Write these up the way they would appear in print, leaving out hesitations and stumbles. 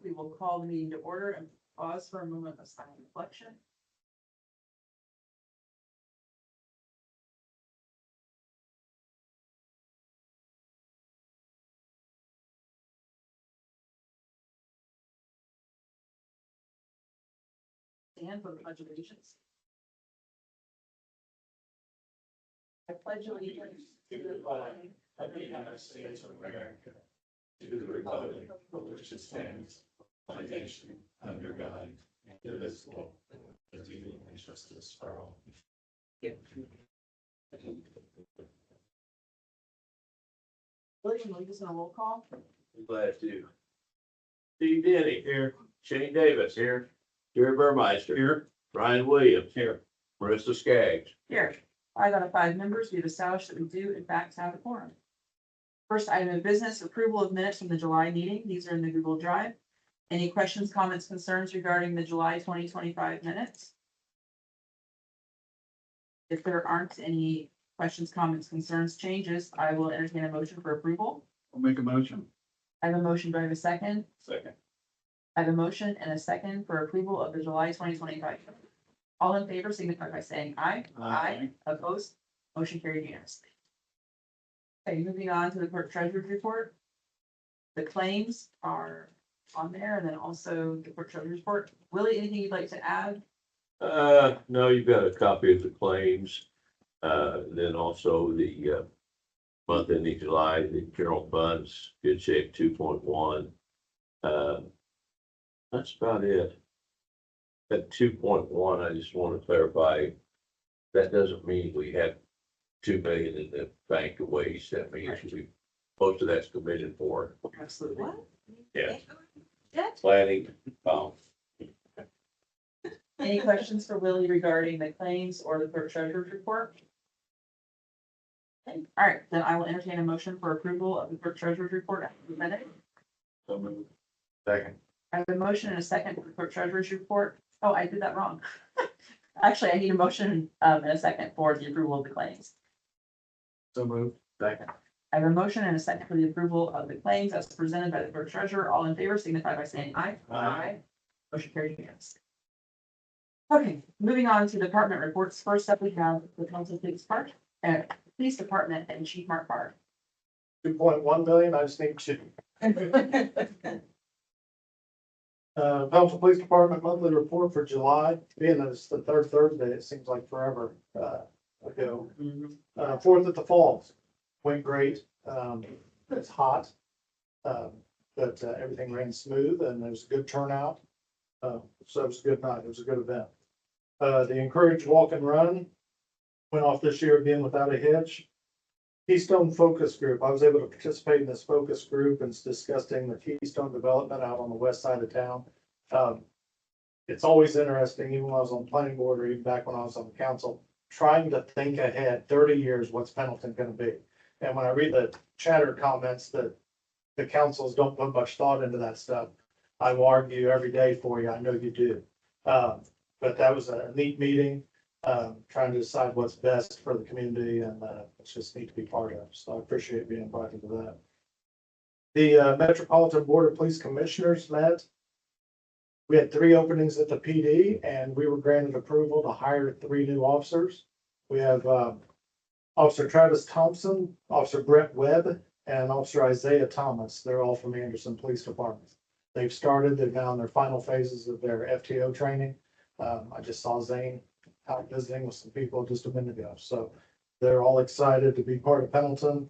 We will call the meeting to order and pause for a moment of silent reflection. Stand for the pledge of allegiance. I pledge allegiance To the flag of the United States of America, to the republic for which it stands, one nation, under God, indivisible, with liberty and justice for all. William, lead us in a roll call. Glad to. Steve Denny. Here. Shane Davis. Here. Jerry Burmeister. Here. Ryan Williams. Here. Marissa Skaggs. Here, 5 out of 5 members, we have established that we do in fact have a quorum. First item of business, approval of minutes from the July meeting. These are in the Google Drive. Any questions, comments, concerns regarding the July 2025 minutes? If there aren't any questions, comments, concerns, changes, I will entertain a motion for approval. I'll make a motion. I have a motion. Do I have a second? Second. I have a motion and a second for approval of the July 2025. All in favor, signify by saying aye. Opposed? Motion carried unanimously. Okay, moving on to the clerk treasurer's report. The claims are on there, and then also the clerk treasurer's report. Willie, anything you'd like to add? No, you've got a copy of the claims. Then also the month ending July, the general funds, good shape 2.1. That's about it. At 2.1, I just want to clarify, that doesn't mean we have 2 million in the bank of waste. That means we, most of that's committed for. Absolutely. Yeah. Yeah. Planning. Any questions for Willie regarding the claims or the clerk treasurer's report? Okay, all right, then I will entertain a motion for approval of the clerk treasurer's report as presented. So moved. Second. I have a motion and a second for the clerk treasurer's report. Oh, I did that wrong. Actually, I need a motion and a second for the approval of the claims. So moved. Second. I have a motion and a second for the approval of the claims as presented by the clerk treasurer. All in favor signify by saying aye. Aye. Motion carried unanimously. Okay, moving on to department reports. First up, we have the Council Police Department and Chief Mark Barr. 2.1 million, I just need two. Pelham Police Department monthly report for July, being that it's the third Thursday, it seems like forever ago. 4th at the Falls, went great. It's hot. But everything ran smooth and there was a good turnout. So it was a good night, it was a good event. The Encourage Walk and Run went off this year again without a hitch. Keystone Focus Group, I was able to participate in this focus group and it's discussing the Keystone development out on the west side of town. It's always interesting, even when I was on the planning board or even back when I was on the council, trying to think ahead 30 years, what's Pendleton gonna be? And when I read the chatter comments that the councils don't put much thought into that stuff, I will argue every day for you, I know you do. But that was a neat meeting. Trying to decide what's best for the community and it's just neat to be part of. So I appreciate being invited to that. The Metropolitan Board of Police Commissioners met. We had 3 openings at the PD and we were granted approval to hire 3 new officers. We have Officer Travis Thompson, Officer Brett Webb, and Officer Isaiah Thomas. They're all from Anderson Police Department. They're now in their final phases of their FTO training. I just saw Zane out visiting with some people just a minute ago. So they're all excited to be part of Pendleton.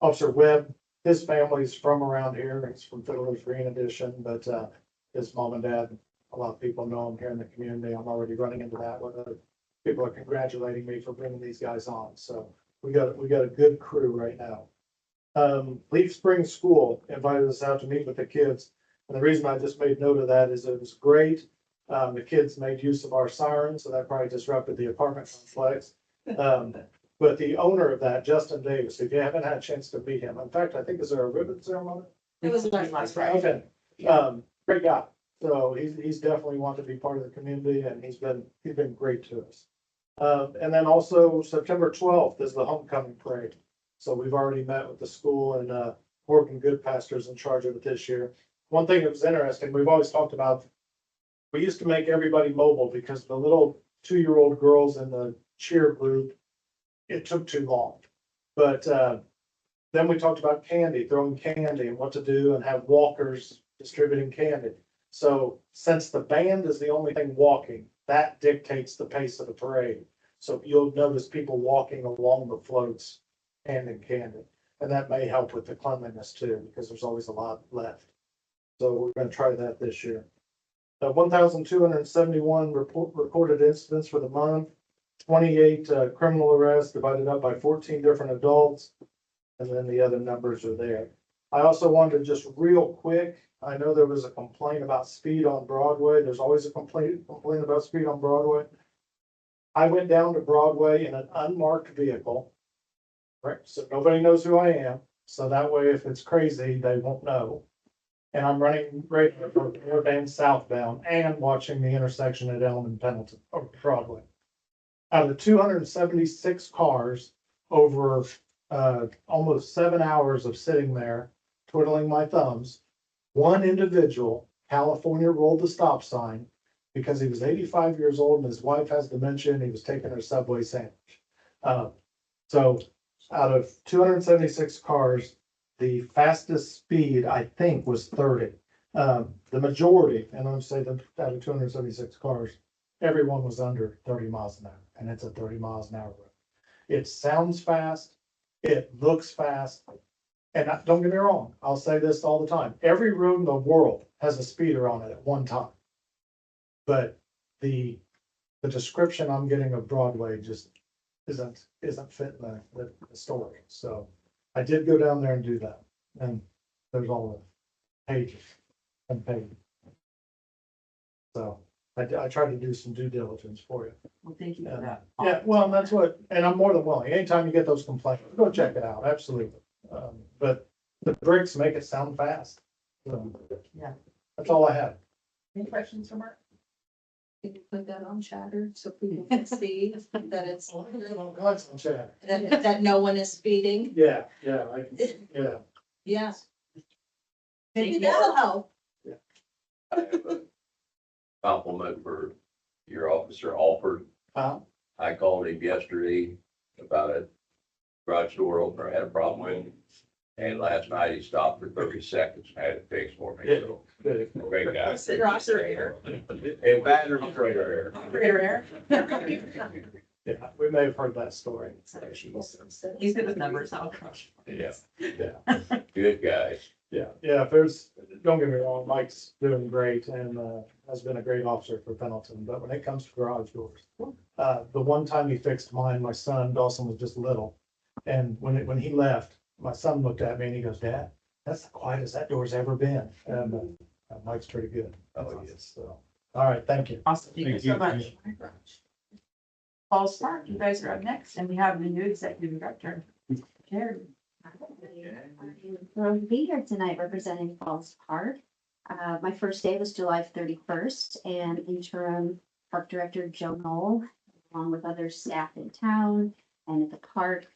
Officer Webb, his family's from around here. He's from Fiddler's Green Edition, but his mom and dad, a lot of people know him here in the community. I'm already running into that with other people are congratulating me for bringing these guys on. So we got a good crew right now. Leaf Spring School invited us out to meet with the kids. And the reason I just made note of that is it was great. The kids made use of our sirens, so that probably disrupted the apartment complex. But the owner of that, Justin Davis, if you haven't had a chance to meet him, in fact, I think, is there a ribbon ceremony? It was last Friday. Okay, great guy. So he's definitely wanted to be part of the community and he's been great to us. And then also September 12th is the homecoming parade. So we've already met with the school and Morgan Goodpaster's in charge of it this year. one thing that was interesting, we've always talked about, we used to make everybody mobile because the little 2-year-old girls in the cheer group, it took too long. But, then we talked about candy, throwing candy and what to do and have walkers distributing candy. So since the band is the only thing walking, that dictates the pace of the parade. So you'll notice people walking along the floats handing candy. And that may help with the cleanliness too, because there's always a lot left. So we're gonna try that this year. 1,271 recorded incidents for the month, 28 criminal arrests divided up by 14 different adults. And then the other numbers are there. I also wanted to just real quick, I know there was a complaint about speed on Broadway. There's always a complaint about speed on Broadway. I went down to Broadway in an unmarked vehicle. Right, so nobody knows who I am. So that way, if it's crazy, they won't know. And I'm running right for northbound, southbound, and watching the intersection at Elm and Pendleton, or Broadway. Out of 276 cars over almost 7 hours of sitting there twiddling my thumbs, one individual, California, rolled the stop sign because he was 85 years old and his wife has dementia and he was taking her Subway sandwich. So out of 276 cars, the fastest speed, I think, was 30. The majority, and I'm saying that out of 276 cars, everyone was under 30 miles an hour, and it's a 30 miles an hour road. It sounds fast, it looks fast, and don't get me wrong, I'll say this all the time. Every road in the world has a speeder on it at one time. But the description I'm getting of Broadway just isn't fitting the story. So I did go down there and do that, and there's all the pages and pages. So I tried to do some due diligence for you. Well, thank you for that. Yeah, well, that's what, and I'm more than willing. Anytime you get those complaints, go check it out. Absolutely. But the bricks make it sound fast. So, Yeah. that's all I have. Any questions for Mark? Can you put that on chatter so people can see that it's, that no one is speeding? Yeah, Yeah, Thank maybe you. that'll help. I have a compliment for your officer, Alford. I called him yesterday about a garage door opener I had a problem with. And last night he stopped for 30 seconds and had it fixed for me. So, Good. great guy. Your operator. And battery operator. Operator Eric. Yeah, we may have heard that story. He's good with numbers, I'll crush. Yeah, Yeah, good guys. yeah. If there's, don't get me wrong, Mike's doing great and has been a great officer for Pendleton, but when it comes to garage doors, the one time he fixed mine, my son Dawson was just little. And when he left, my son looked at me and he goes, "Dad, that's the quietest that door's ever been." And Mike's pretty good. Oh, yes. So, all right, thank you. Awesome, thank you so much. Falls Park, you guys are up next, and we have the new executive director, Carrie. I'm thrilled to be here tonight representing Falls Park. My first day was July 31st, and interim park director Joe Knoll, along with other staff in town and at the park,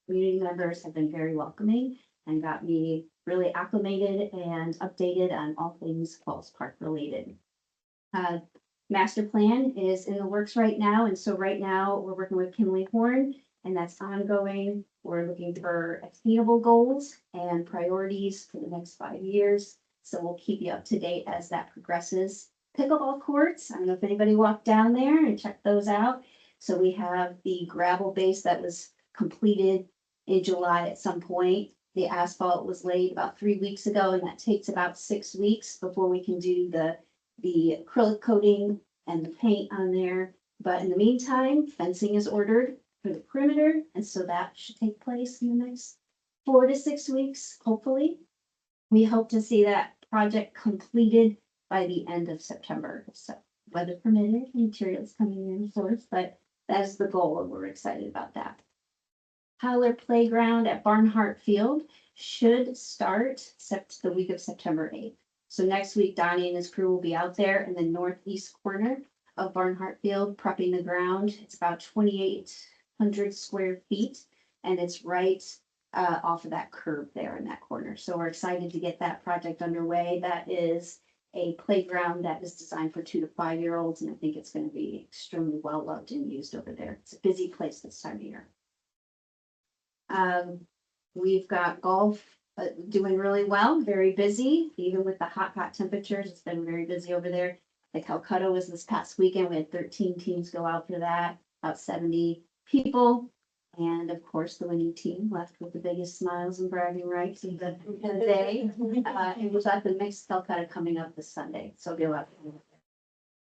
community members have been very welcoming and got me really acclimated and updated on all things Falls Park related. Master plan is in the works right now, and so right now we're working with Kimley Horn, and that's ongoing. We're looking for attainable goals and priorities for the next 5 years. So we'll keep you up to date as that progresses. Pickleball courts, I don't know if anybody walked down there and checked those out. So we have the gravel base that was completed in July at some point. The asphalt was laid about 3 weeks ago, and that takes about 6 weeks before we can do the acrylic coating and the paint on there. But in the meantime, fencing is ordered for the perimeter, and so that should take place in the next 4 to 6 weeks, hopefully. We hope to see that project completed by the end of September, so weather permitting, materials coming in, of course, but that is the goal, and we're excited about that. Howler Playground at Barnhart Field should start the week of September 8th. So next week, Donnie and his crew will be out there in the northeast corner of Barnhart Field, prepping the ground. It's about 2,800 square feet, and it's right off of that curb there in that corner. So we're excited to get that project underway. That is a playground that is designed for 2 to 5-year-olds, and I think it's going to be extremely well loved and used over there. It's a busy place this time of year. We've got golf doing really well, very busy, even with the hot temperatures. It's been very busy over there. The Calcutta was this past weekend. We had 13 teams go out for that, about 70 people. And of course, the winning team left with the biggest smiles and bragging rights of the day. And we've got the mixed Calcutta coming up this Sunday, so be a lot.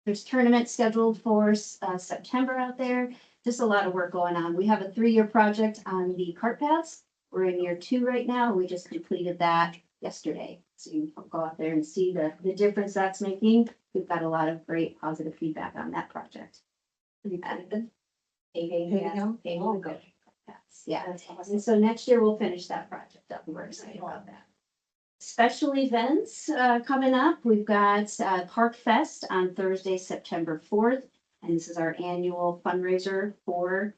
There's tournaments scheduled for September out there. Just a lot of work going on. We have a 3-year project on the cart paths. We're in year 2 right now. We just completed that yesterday. So you can go out there and see the difference that's making. We've got a lot of great positive feedback on that project. Yeah, and so next year we'll finish that project up. We're excited about that. Special events coming up. We've got Park Fest on Thursday, September 4th. And this is our annual fundraiser for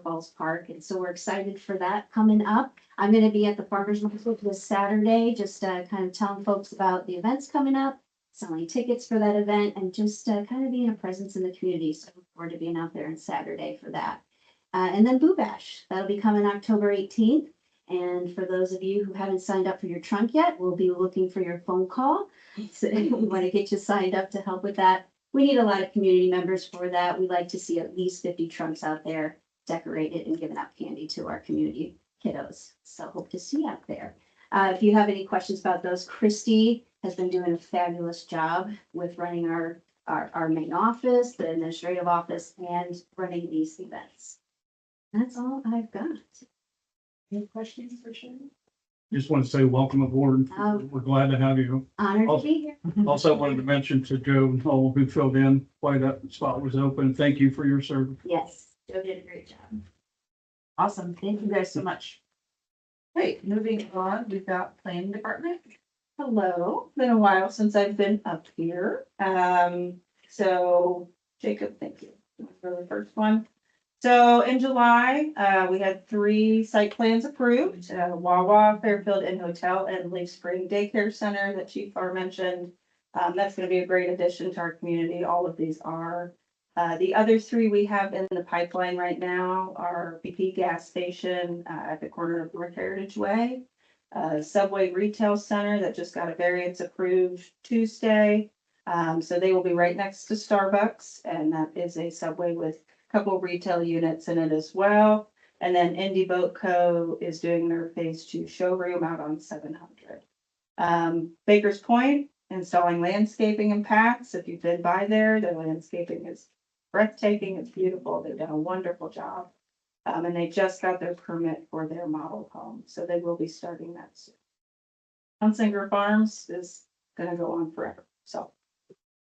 Falls Park. And so we're excited for that coming up. I'm going to be at the Farmers Market this Saturday, just kind of telling folks about the events coming up, selling tickets for that event, and just kind of being a presence in the community. So I look forward to being out there on Saturday for that. And then Boo Bash, that'll be coming October 18th. And for those of you who haven't signed up for your trunk yet, we'll be looking for your phone call. So we want to get you signed up to help with that. We need a lot of community members for that. We like to see at least 50 trunks out there decorated and giving out candy to our community kiddos. So hope to see you out there. If you have any questions about those, Christy has been doing a fabulous job with running our main office, the administrative office, and running these events. That's all I've got. Any questions for Sharon? Just want to say welcome aboard. Oh. We're glad to have you. Honored to be here. Also wanted to mention to Joe Knoll, who filled in why that spot was open. Thank you for your service. Yes, Joe did a great job. Awesome. Thank you guys so much. Great, moving on, we've got planning department. Hello, been a while since I've been up here. So Jacob, thank you for the first one. So in July, we had 3 site plans approved, Wawa, Fairfield Inn Hotel, and Leaf Spring Daycare Center that Chief Farr mentioned. That's gonna be a great addition to our community. All of these are. The other 3 we have in the pipeline right now are BP gas station at the corner of North Heritage Way, Subway Retail Center that just got a variance approved Tuesday. So they will be right next to Starbucks, and that is a Subway with a couple retail units in it as well. And then Indy Boat Co. is doing their phase 2 showroom out on 700. Baker's Point, installing landscaping and paths. If you've been by there, the landscaping is breathtaking. It's beautiful. They've done a wonderful job. And they just got their permit for their model home. So they will be starting that soon. Hunsinger Farms is gonna go on forever. So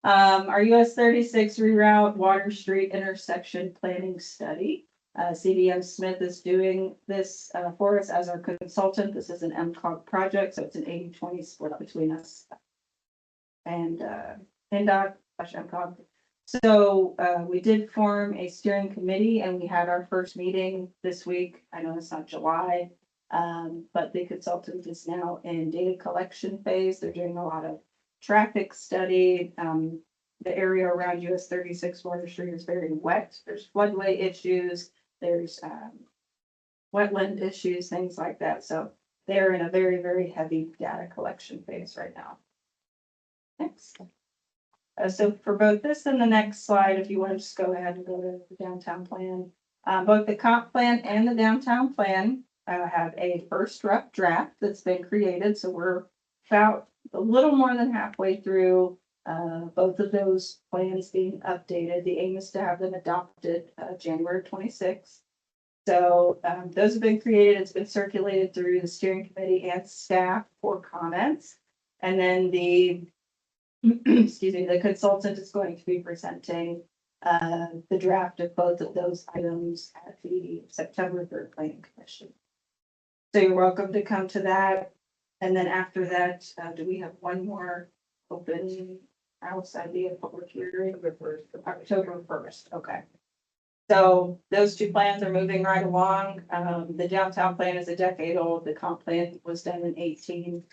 our US 36 reroute Water Street intersection planning study. CDM Smith is doing this for us as our consultant. This is an MCOG project, so it's an 80-20 split between us and NDOT/MCOG. So we did form a steering committee, and we had our first meeting this week. I know it's not July, but the consultant is now in data collection phase. They're doing a lot of traffic study. The area around US 36 Water Street is very wet. There's floodway issues. There's wetland issues, things like that. So they're in a very, very heavy data collection phase right now. Next. So for both this and the next slide, if you want to just go ahead and go to the downtown plan. Both the comp plan and the downtown plan have a first rough draft that's been created. So we're about a little more than halfway through both of those plans being updated. The aim is to have them adopted January 26th. So those have been created. It's been circulated through the steering committee and staff for comments. And then the excuse me, the consultant is going to be presenting the draft of both of those items at the September 3rd Planning Commission. So you're welcome to come to that. And then after that, do we have one more open outside the public hearing? October 1st. Okay. So those two plans are moving right along. The downtown plan is a decade old. The comp plan was done in 18,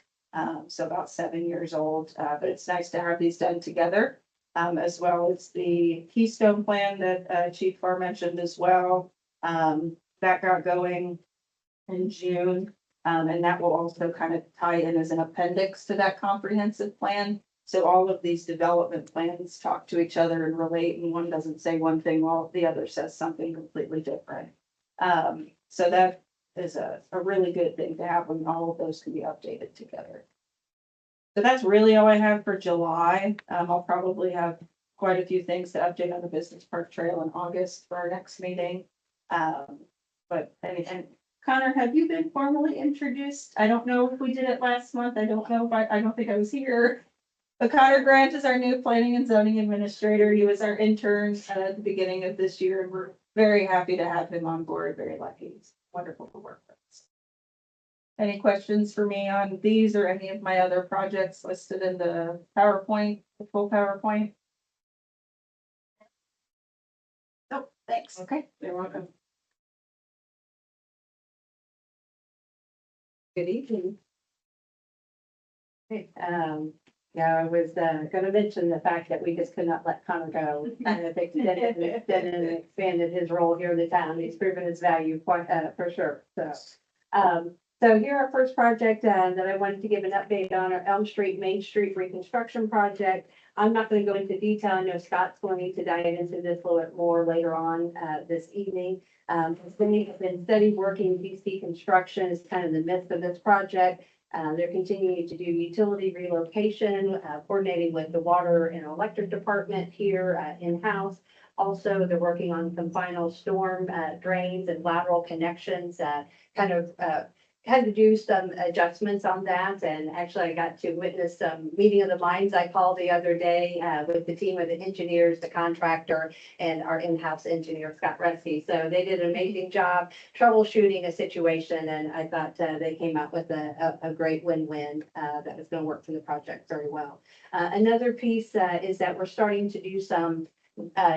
so about 7 years old. But it's nice to have these done together, as well as the Keystone plan that Chief Farr mentioned as well. That got going in June, and that will also kind of tie in as an appendix to that comprehensive plan. So all of these development plans talk to each other and relate, and one doesn't say one thing while the other says something completely different. So that is a really good thing to have when all of those can be updated together. So that's really all I have for July. I'll probably have quite a few things to update on the Business Park Trail in August for our next meeting. And Connor, have you been formally introduced? I don't know if we did it last month. I don't know if I don't think I was here. But Connor Grant is our new planning and zoning administrator. He was our intern at the beginning of this year, and we're very happy to have him on board. Very lucky. It's wonderful to work with. Any questions for me on these or any of my other projects listed in the PowerPoint, the full PowerPoint? Nope, thanks. Okay, you're welcome. Good evening. Okay, yeah, I was gonna mention the fact that we just could not let Connor go. And I've extended and expanded his role here in the town. He's proven his value quite for sure. So here our first project that I wanted to give an update on our Elm Street, Main Street reconstruction project. I'm not going to go into detail. I know Scott's going to dive into this a little bit more later on this evening. They have been steady working DC construction is kind of the midst of this project. They're continuing to do utility relocation, coordinating with the water and electric department here in-house. Also, they're working on some final storm drains and lateral connections, had to do some adjustments on that. And actually, I got to witness some meeting of the minds I called the other day with the team of the engineers, the contractor, and our in-house engineer, Scott Resky. So they did an amazing job troubleshooting a situation, and I thought they came up with a great win-win that was going to work for the project very well. Another piece is that we're starting to do some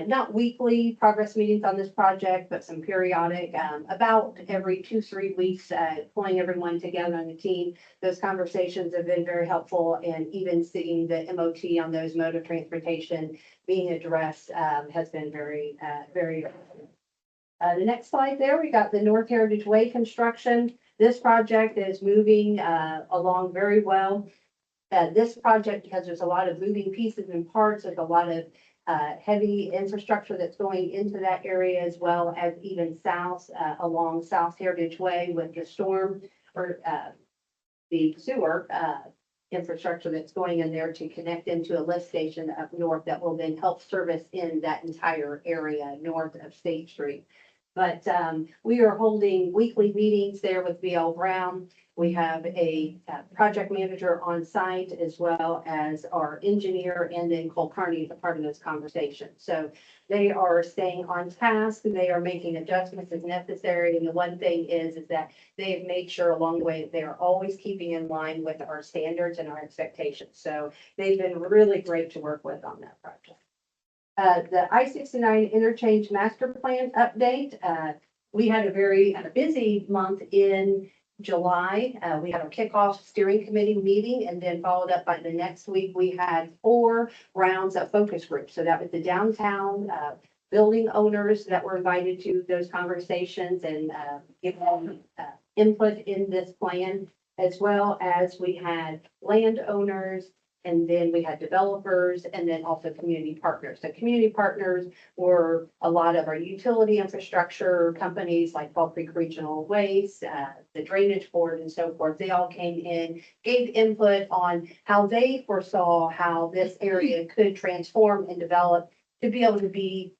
not weekly progress meetings on this project, but some periodic, about every 2-3 weeks, pulling everyone together on the team. Those conversations have been very helpful, and even seeing the MOT on those mode of transportation being addressed has been very. The next slide there, we got the North Heritage Way construction. This project is moving along very well. This project, because there's a lot of moving pieces and parts, there's a lot of heavy infrastructure that's going into that area, as well as even south along South Heritage Way with the storm or the sewer infrastructure that's going in there to connect into a lift station up north that will then help service in that entire area north of State Street. But we are holding weekly meetings there with BL Brown. We have a project manager on site, as well as our engineer, and then Cole Carney is a part of those conversations. So they are staying on task. They are making adjustments as necessary. And the one thing is that they have made sure along the way that they are always keeping in line with our standards and our expectations. So they've been really great to work with on that project. The I-69 interchange master plan update. We had a very busy month in July. We had our kickoff steering committee meeting, and then followed up by the next week, we had 4 rounds of focus groups. So that was the downtown building owners that were invited to those conversations and give them input in this plan, as well as we had landowners, and then we had developers, and then also community partners. So community partners were a lot of our utility infrastructure companies like Fall Creek Regional Waste, the Drainage Board, and so forth. They all came in, gave input on how they foresaw how this area could transform and develop to be able to be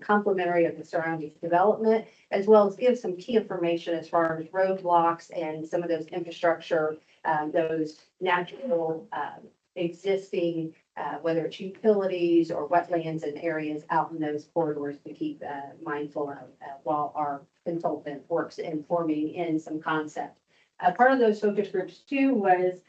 complementary of the surrounding development, as well as give some key information as far as roadblocks and some of those infrastructure, those natural existing, whether it's utilities or wetlands and areas out in those corridors to keep mindful of while our consultant works in forming in some concept. Part of those focus groups too was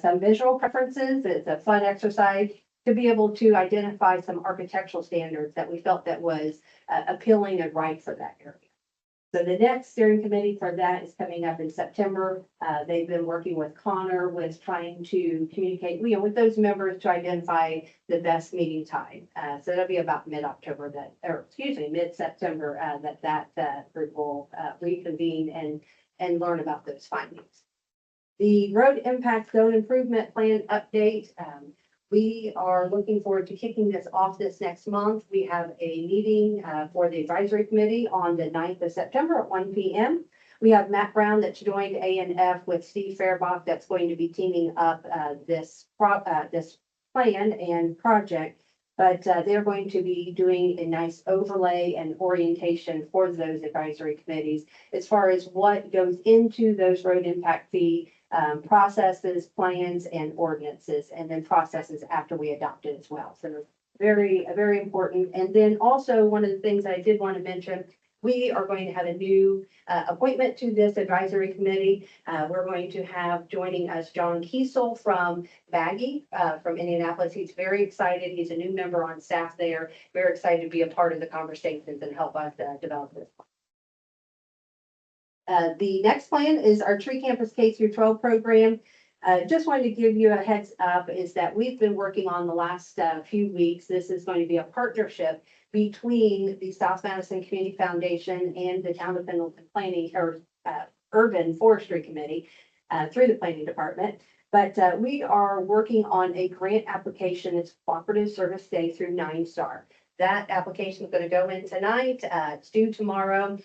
some visual preferences. It's a fun exercise to be able to identify some architectural standards that we felt that was appealing and right for that area. So the next steering committee for that is coming up in September. They've been working with Connor with trying to communicate, with those members to identify the best meeting time. So that'll be about mid-October mid-September, that group will reconvene and learn about those findings. The road impact zone improvement plan update. We are looking forward to kicking this off this next month. We have a meeting for the advisory committee on the 9th of September at 1 p.m. We have Matt Brown that's joined A&F with Steve Fairbach that's going to be teaming up this plan and project. But they're going to be doing a nice overlay and orientation for those advisory committees as far as what goes into those road impact fee processes, plans, and ordinances, and then processes after we adopt it as well. So very important. And then also one of the things I did want to mention, we are going to have a new appointment to this advisory committee. We're going to have joining us John Kiesel from Baggy from Indianapolis. He's very excited. He's a new member on staff there. Very excited to be a part of the conversations and help us develop this. The next plan is our Tree Campus K-12 program. Just wanted to give you a heads up is that we've been working on the last few weeks. This is going to be a partnership between the South Madison Community Foundation and the Town of Pendleton Planning or Urban Forestry Committee through the Planning Department. But we are working on a grant application. It's Cooperative Service Day through 9STAR. That application is going to go in tonight. It's due tomorrow.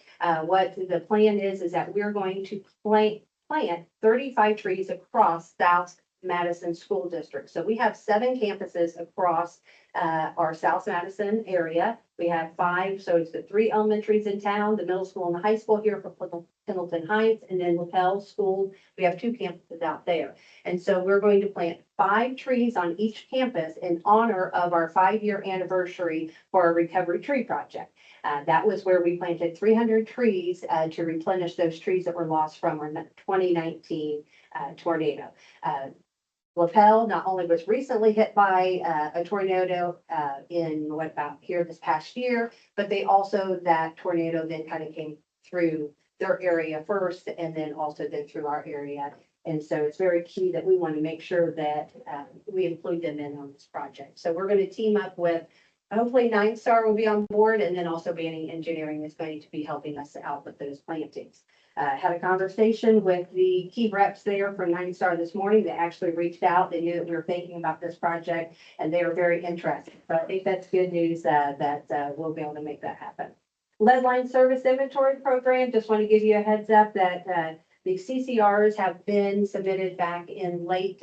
What the plan is that we're going to plant 35 trees across South Madison School District. So we have 7 campuses across our South Madison area. We have 5, so it's the 3 elementaries in town, the middle school and the high school here for Pendleton Heights, and then LaPel School. We have 2 campuses out there. And so we're going to plant 5 trees on each campus in honor of our 5-year anniversary for our Recovery Tree Project. That was where we planted 300 trees to replenish those trees that were lost from our 2019 tornado. LaPel not only was recently hit by a tornado in this past year, but they also, that tornado then kind of came through their area first and then also then through our area. And so it's very key that we want to make sure that we include them in on this project. So we're going to team up with, hopefully 9STAR will be on board, and then also Banning Engineering is going to be helping us out with those plantings. Had a conversation with the key reps there from 9STAR this morning. They actually reached out. They knew that we were thinking about this project and they were very interested. So I think that's good news that we'll be able to make that happen. Leadline Service Inventory Program, just want to give you a heads up that the CCRs have been submitted back in late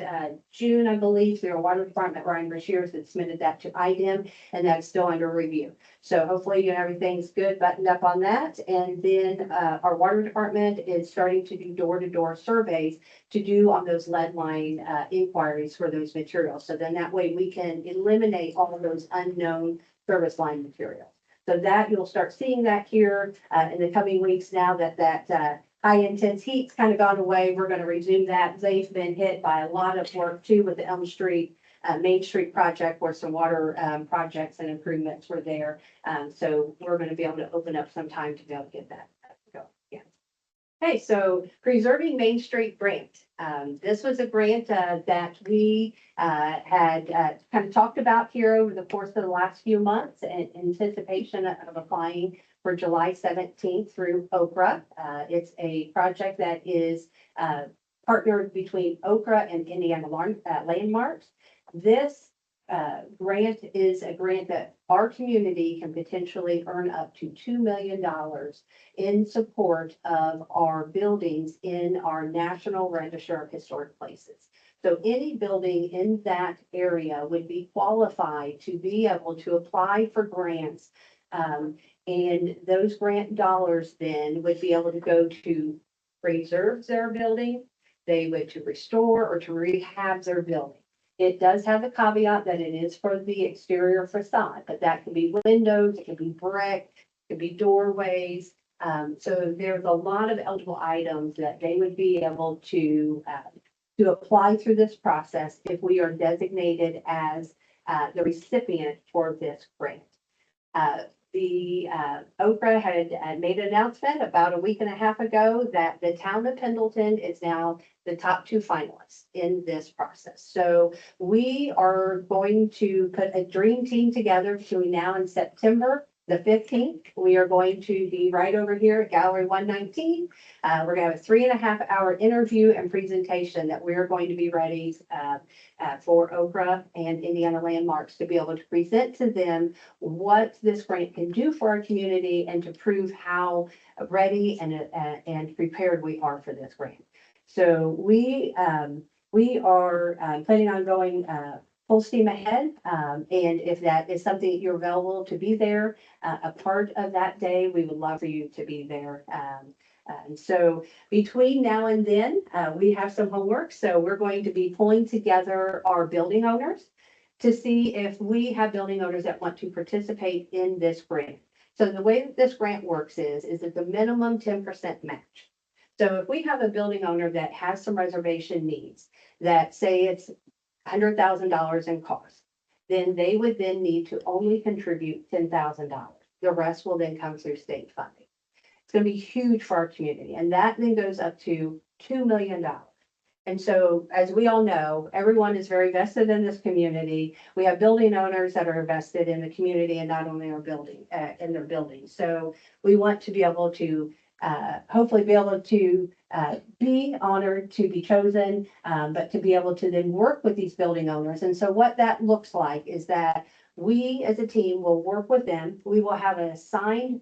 June, I believe, through our Water Department. Ryan Brashears had submitted that to IDEM, and that's still under review. So hopefully everything's good, buttoned up on that. And then our Water Department is starting to do door-to-door surveys to do on those lead line inquiries for those materials. So then that way we can eliminate all of those unknown service line materials. So that you'll start seeing that here in the coming weeks now that high intense heat's kind of gone away. We're going to resume that. They've been hit by a lot of work too with the Elm Street, Main Street project where some water projects and improvements were there. So we're going to be able to open up some time to be able to get that going. Yeah. Okay, so Preserving Main Street grant. This was a grant that we had kind of talked about here over the course of the last few months in anticipation of applying for July 17th through Okra. It's a project that is partnered between Okra and Indiana Landmarks. This grant is a grant that our community can potentially earn up to $2 million in support of our buildings in our National Register of Historic Places. So any building in that area would be qualified to be able to apply for grants. And those grant dollars then would be able to go to preserve their building, they would to restore or to rehab their building. It does have a caveat that it is for the exterior facade, but that can be windows, it can be brick, it can be doorways. So there's a lot of eligible items that they would be able to apply through this process if we are designated as the recipient for this grant. The Okra had made an announcement about a week and a half ago that the town of Pendleton is now the top 2 finalists in this process. So we are going to put a dream team together between now and September the 15th. We are going to be right over here at Gallery 119. We're going to have a 3.5-hour interview and presentation that we're going to be ready for Okra and Indiana Landmarks to be able to present to them what this grant can do for our community and to prove how ready and prepared we are for this grant. So we are planning on going full steam ahead. And if that is something that you're available to be there, a part of that day, we would love for you to be there. And so between now and then, we have some homework. So we're going to be pulling together our building owners to see if we have building owners that want to participate in this grant. So the way that this grant works is it's a minimum 10% match. So if we have a building owner that has some reservation needs, that say it's $100,000 in cost, then they would then need to only contribute $10,000. The rest will then come through state funding. It's going to be huge for our community, and that then goes up to $2 million. And so, as we all know, everyone is very vested in this community. We have building owners that are invested in the community and not only our building, in their buildings. So we want to be able to hopefully be able to be honored to be chosen, but to be able to then work with these building owners. And so what that looks like is that we as a team will work with them. We will have an assigned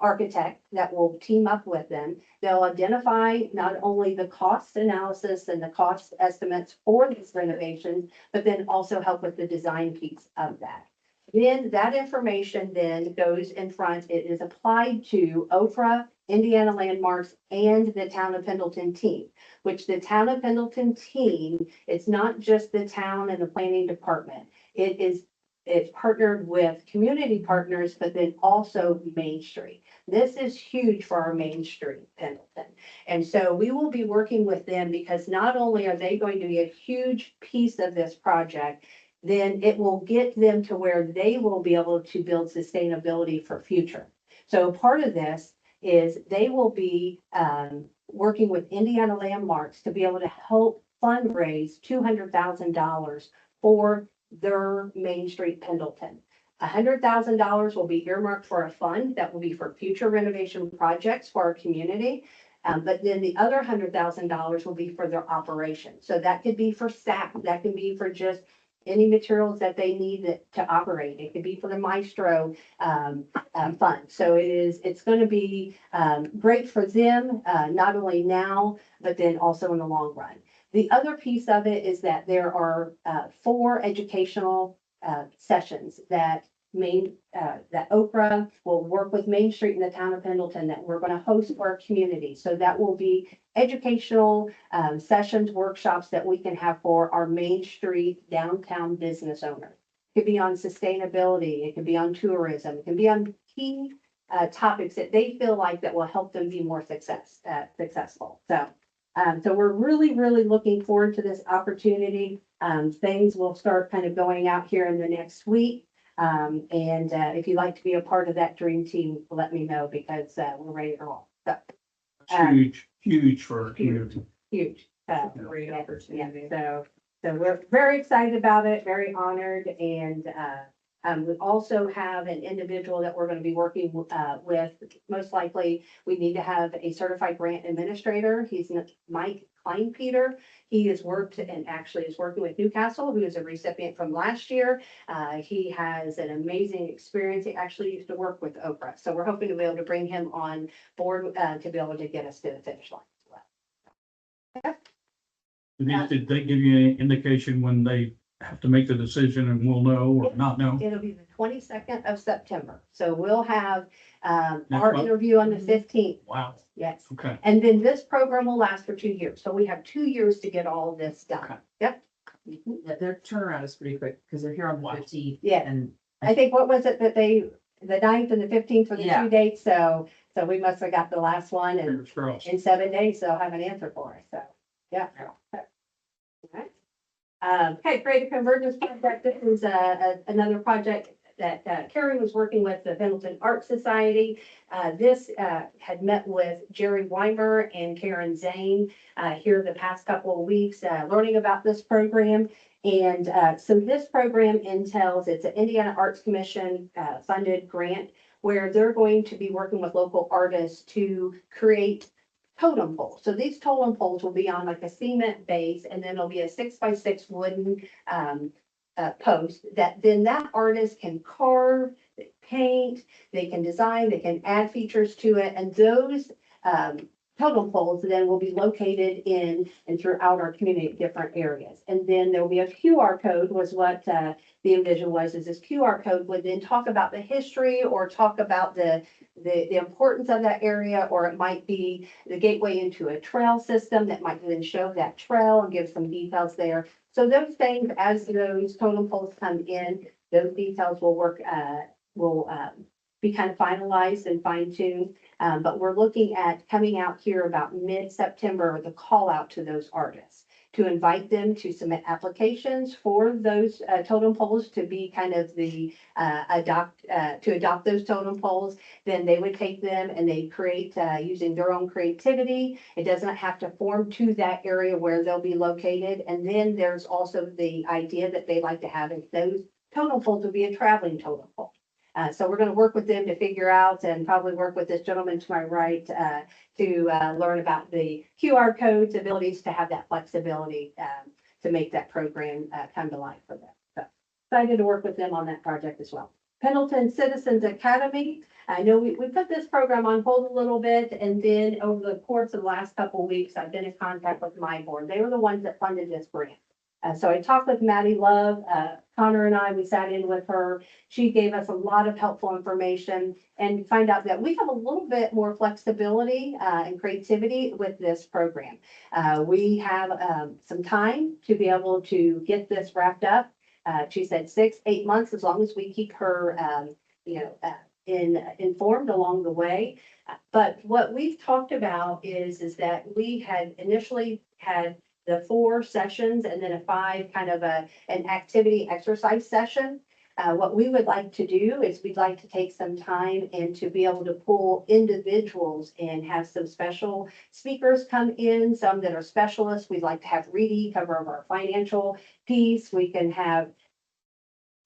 architect that will team up with them. They'll identify not only the cost analysis and the cost estimates for these renovations, but then also help with the design piece of that. Then that information then goes in front. It is applied to Okra, Indiana Landmarks, and the Town of Pendleton team, which the Town of Pendleton team, it's not just the town and the planning department. It's partnered with community partners, but then also Main Street. This is huge for our Main Street Pendleton. And so we will be working with them because not only are they going to be a huge piece of this project, then it will get them to where they will be able to build sustainability for future. So part of this is they will be working with Indiana Landmarks to be able to help fundraise $200,000 for their Main Street Pendleton. $100,000 will be earmarked for a fund that will be for future renovation projects for our community. But then the other $100,000 will be for their operation. So that could be for staff, that can be for just any materials that they need to operate. It could be for the Maestro fund. So it's going to be great for them, not only now, but then also in the long run. The other piece of it is that there are 4 educational sessions that Okra will work with Main Street in the Town of Pendleton that we're going to host for our community. So that will be educational sessions, workshops that we can have for our Main Street downtown business owners. It could be on sustainability. It could be on tourism. It can be on key topics that they feel like that will help them be more successful. So we're really, really looking forward to this opportunity. Things will start kind of going out here in the next week. And if you'd like to be a part of that dream team, let me know because we're ready to roll. So, Huge for our community. huge. Great opportunity. So we're very excited about it, very honored. And we also have an individual that we're going to be working with. Most likely, we need to have a certified grant administrator. He's Mike Kleinpeter. He has worked and actually is working with Newcastle, who is a recipient from last year. He has an amazing experience. He actually used to work with Okra. So we're hoping to be able to bring him on board to be able to get us to the finish line as well. Did they give you any indication when they have to make the decision and we'll know or not know? It'll be the 22nd of September. So we'll have our month? interview on the 15th. Wow. Yes. Okay. And then this program will last for 2 years. So we have 2 years to get all of this done. Okay. Yep. Their turnaround is pretty quick because they're here on the Wow. 15th. Yeah. And I think, what was it that the 9th and the 15th for the Yeah. 2 dates? So we must have got the last one and Fingers crossed. in 7 days, they'll have an answer for us. So, yeah. All right. Okay, Creative Convergence Project, this is another project that Carrie was working with the Pendleton Art Society. This had met with Jerry Weimer and Karen Zane here the past couple of weeks, learning about this program. And so this program entails, it's an Indiana Arts Commission funded grant where they're going to be working with local artists to create totem poles. So these totem poles will be on like a cement base, and then it'll be a 6x6 wooden post that then that artist can carve, paint, they can design, they can add features to it, and those totem poles then will be located in and throughout our community at different areas. And then there will be a QR code was what the envision was, is this QR code would then talk about the history or talk about the importance of that area, or it might be the gateway into a trail system that might then show that trail and give some details there. So those things, as those totem poles come in, those details will work, will be kind of finalized and fine-tuned. But we're looking at coming out here about mid-September, the call out to those artists, to invite them to submit applications for those totem poles to be kind of the to adopt those totem poles. Then they would take them and they create using their own creativity. It does not have to form to that area where they'll be located. And then there's also the idea that they like to have is those totem poles will be a traveling totem pole. So we're going to work with them to figure out and probably work with this gentleman to my right to learn about the QR codes, abilities to have that flexibility to make that program come to life for them. So excited to work with them on that project as well. Pendleton Citizens Academy. I know we put this program on hold a little bit, and then over the course of the last couple of weeks, I've been in contact with my board. They were the ones that funded this grant. So I talked with Maddie Love, Connor and I, we sat in with her. She gave us a lot of helpful information and find out that we have a little bit more flexibility and creativity with this program. We have some time to be able to get this wrapped up. She said 6-8 months, as long as we keep her, informed along the way. But what we've talked about is that we had initially had the 4 sessions and then a 5 kind of an activity exercise session. What we would like to do is we'd like to take some time and to be able to pull individuals and have some special speakers come in, some that are specialists. We'd like to have Reedy cover our financial piece. We can have,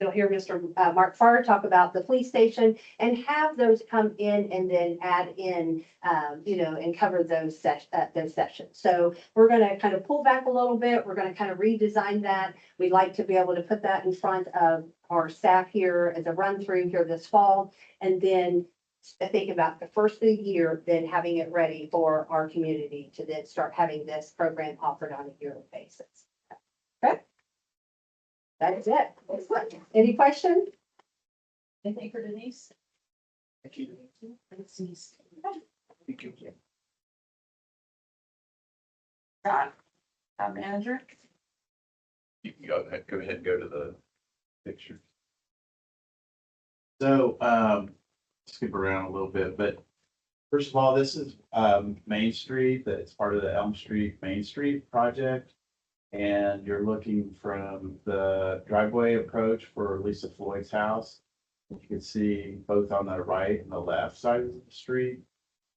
you'll hear Mr. Mark Farr talk about the police station and have those come in and then add in, and cover those sessions. So we're going to kind of pull back a little bit. We're going to kind of redesign that. We'd like to be able to put that in front of our staff here as a run through here this fall. And then think about the first of the year, then having it ready for our community to then start having this program offered on a yearly basis. Okay. That's it. Any questions? Anything for Denise? Thank you. Thanks, Denise. Thank you. Scott, town manager. You can go ahead and go to the picture. So, skip around a little bit, but first of all, this is, Main Street, that's part of the Elm Street Main Street project. And you're looking from the driveway approach for Lisa Floyd's house. You can see both on the right and the left side of the street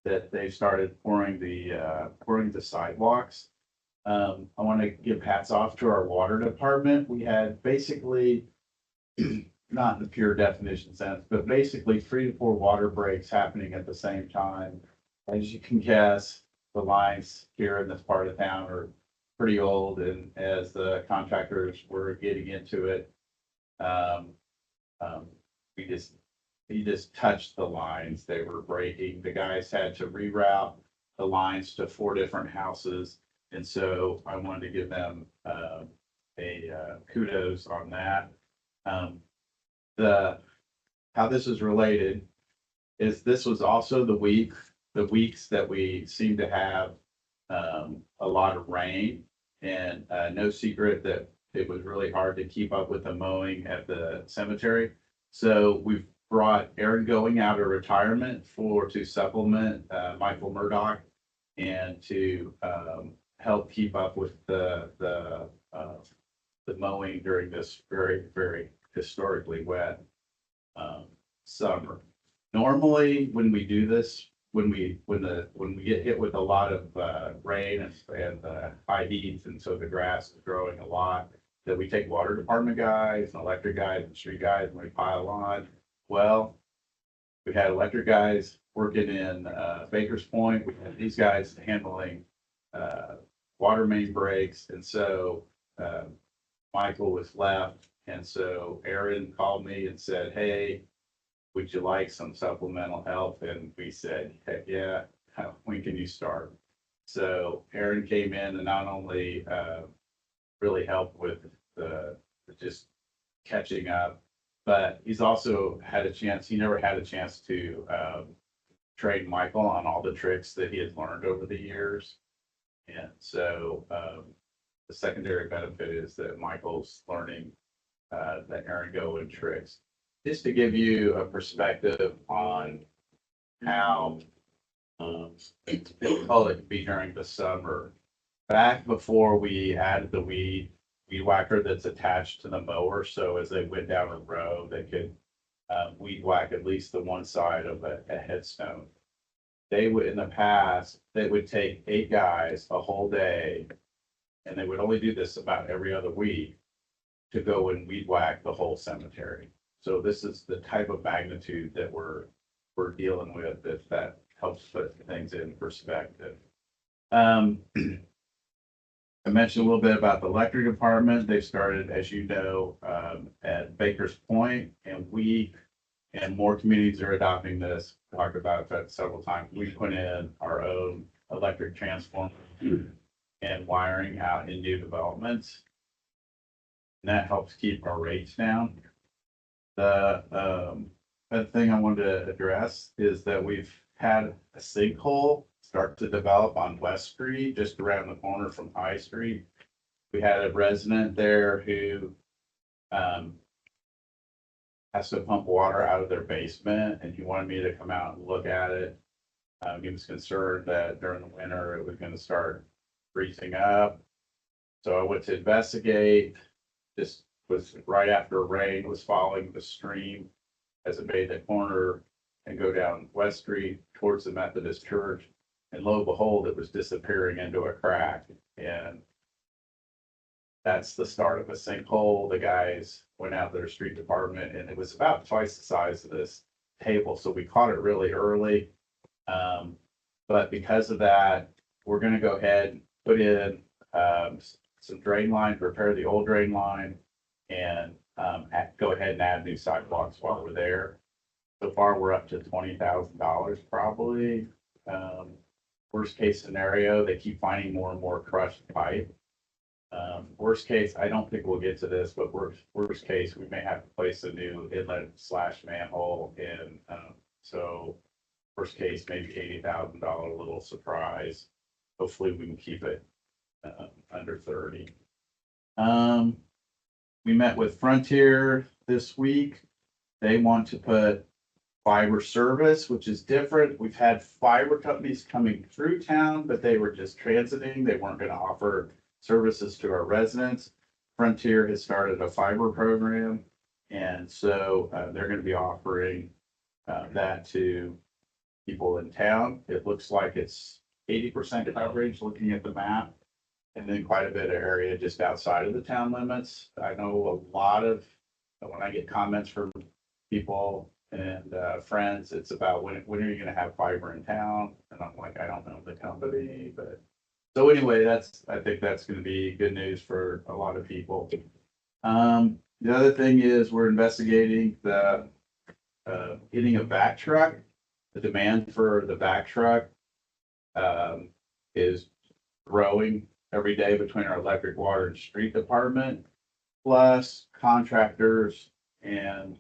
that they've started pouring the sidewalks. I want to give hats off to our water department. We had basically, not in the pure definition sense, but basically 3 to 4 water breaks happening at the same time. As you can guess, the lines here in this part of town are pretty old, and as the contractors were getting into it, he just touched the lines. They were breaking. The guys had to reroute the lines to 4 different houses, and so I wanted to give them a kudos on that. How this is related is this was also the weeks that we seem to have a lot of rain, and no secret that it was really hard to keep up with the mowing at the cemetery. So we've brought Aaron Going out of retirement to supplement Michael Murdoch and to help keep up with the the mowing during this very, very historically wet summer. Normally, when we do this, when we get hit with a lot of rain and high heat, and so the grass is growing a lot, that we take water department guys and electric guys and street guys and we pile on. Well, we had electric guys working in Baker's Point. We had these guys handling water main breaks, and so Michael was left, and so Aaron called me and said, "Hey, would you like some supplemental help?" And we said, "Heck yeah, when can you start?" So Aaron came in and not only really helped with the just catching up, but he's also had a chance, he never had a chance to train Michael on all the tricks that he had learned over the years. And so the secondary benefit is that Michael's learning the Aaron Goen tricks. Just to give you a perspective on how difficult it can be during the summer. Back before we added the weed whacker that's attached to the mower, so as they went down a row, they could weed whack at least the one side of a headstone. They would, in the past, they would take 8 guys a whole day, and they would only do this about every other week to go and weed whack the whole cemetery. So this is the type of magnitude that we're dealing with, if that helps put things in perspective. I mentioned a little bit about the electric department. They started, as you know, at Baker's Point, and more communities are adopting this. Talked about that several times. We put in our own electric transformer and wiring out in new developments. And that helps keep our rates down. The other thing I wanted to address is that we've had a sinkhole start to develop on West Street, just around the corner from High Street. We had a resident there who has to pump water out of their basement, and he wanted me to come out and look at it. He was concerned that during the winter it was going to start freezing up. So I went to investigate. This was right after rain was following the stream as it made the corner and go down West Street towards the Methodist Church. And lo and behold, it was disappearing into a crack. And that's the start of a sinkhole. The guys went out to their street department, and it was about twice the size of this table. So we caught it really early. But because of that, we're going to go ahead and put in some drain line, repair the old drain line, and go ahead and add new sidewalks while we're there. So far, we're up to $20,000 probably. Worst case scenario, they keep finding more and more crushed pipe. Worst case, I don't think we'll get to this, but worst case, we may have to place a new inlet / manhole in. So worst case, maybe $80,000 little surprise. Hopefully we can keep it under 30. We met with Frontier this week. They want to put fiber service, which is different. We've had fiber companies coming through town, but they were just transiting. They weren't going to offer services to our residents. Frontier has started a fiber program, and so they're going to be offering that to people in town. It looks like it's 80% coverage looking at the map, and then quite a bit of area just outside of the town limits. I know a lot of, when I get comments from people and friends, it's about when are you going to have fiber in town? And I'm like, I don't know the company, but so anyway, I think that's going to be good news for a lot of people. The other thing is we're investigating the getting a vac truck. The demand for the vac truck is growing every day between our electric, water, and street department, plus contractors and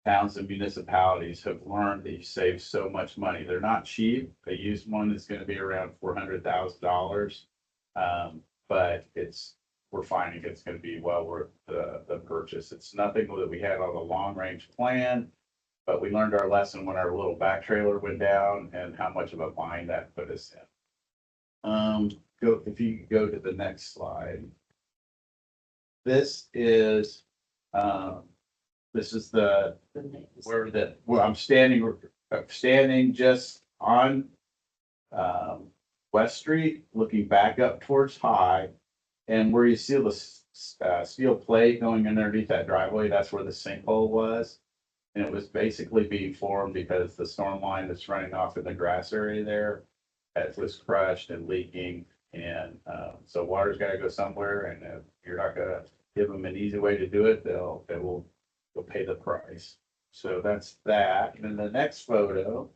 towns and municipalities have learned that you save so much money. They're not cheap. A used one is going to be around $400,000, but we're finding it's going to be well worth the purchase. It's nothing that we had on the long range plan, but we learned our lesson when our little back trailer went down and how much of a bind that put us in. If you go to the next slide. this is, this is the, where I'm standing just on, West Street, looking back up towards High. And where you see the, steel plate going underneath that driveway, that's where the sinkhole was. And it was basically being formed because the storm line that's running off in the grass area there, it was crushed and leaking. And, so water's gotta go somewhere, and if you're not gonna give them an easy way to do it, they'll pay the price. So that's that. And then the next photo.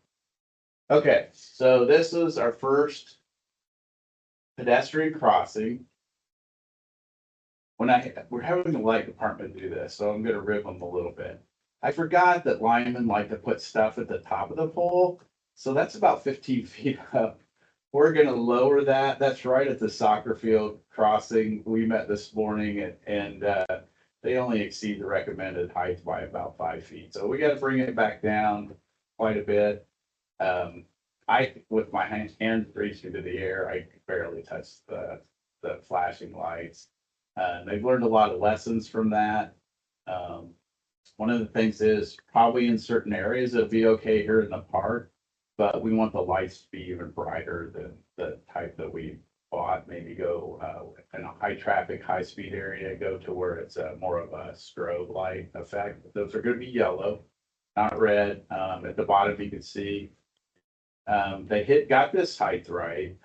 Okay, so this is our first pedestrian crossing. We're having the light department do this, so I'm gonna rib them a little bit. I forgot that linemen like to put stuff at the top of the pole, so that's about 15 feet up. We're gonna lower that. That's right at the soccer field crossing. We met this morning and they only exceed the recommended height by about 5 feet. So we gotta bring it back down quite a bit. With my hands reaching to the air, I could barely touch the flashing lights. They've learned a lot of lessons from that. One of the things is probably in certain areas it'll be okay here in the park, but we want the lights to be even brighter than the type that we bought. Maybe go in a high traffic, high speed area, go to where it's more of a strobe light effect. Those are going to be yellow, not red. At the bottom, you can see got this height right.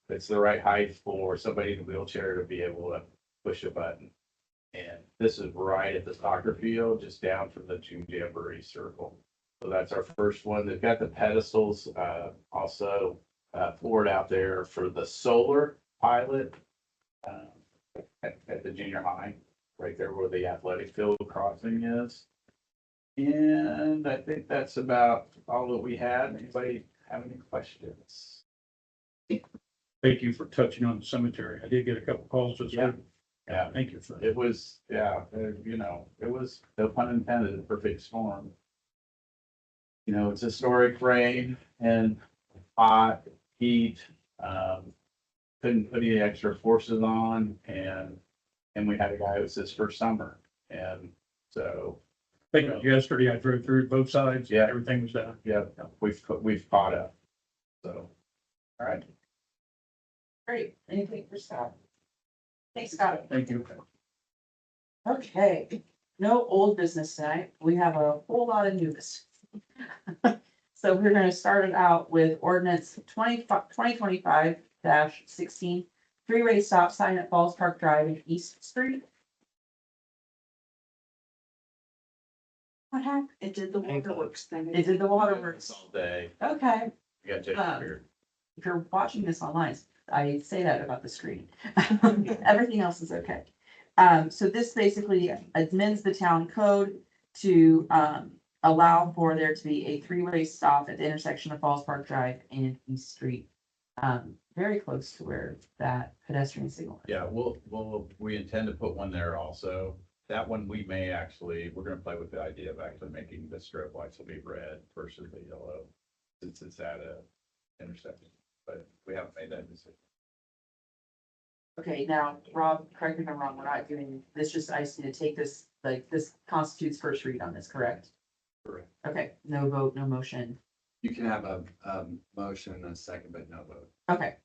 It's the right height for somebody in a wheelchair to be able to push a button. And this is right at the soccer field, just down from the June Jamboree circle. So that's our first one. They've got the pedestals also poured out there for the solar pilot at the junior high, right there where the athletic field crossing is. And I think that's about all that we had. Anybody have any questions? Thank you for touching on the cemetery. I did get a couple calls this Yeah. week. Yeah. Thank you for that. It was, it was, no pun intended, a perfect storm. It's historic rain and hot, heat, couldn't put any extra forces on, and we had a guy who was his first summer, and so. I think yesterday I drove through both sides. Yeah. Everything was down. Yeah, we've caught up, so, all right. Great. Anything for Scott? Thanks, Scott. Thank you. Okay, no old business tonight. We have a whole lot of new business. So we're gonna start it out with ordinance 2025-16, three-way stop sign at Falls Park Drive and East Street. What happened? It did the waterworks thing. It did the waterworks. All day, Okay, we got to here. if you're watching this online, I say that about the screen. Everything else is okay. So this basically amends the town code to allow for there to be a three-way stop at the intersection of Falls Park Drive and East Street. Very close to where that pedestrian signal is. Yeah, we intend to put one there also. That one we may actually, we're gonna play with the idea of actually making the strobe lights will be red versus the yellow, since it's at a intersection, but we haven't made that decision. Okay, now, Rob, correct me if I'm wrong, we're not doing this, just I just need to take this, like, this constitutes first read on this, correct? Correct. Okay, no vote, no motion. You can have a motion and a second, but no vote. Okay.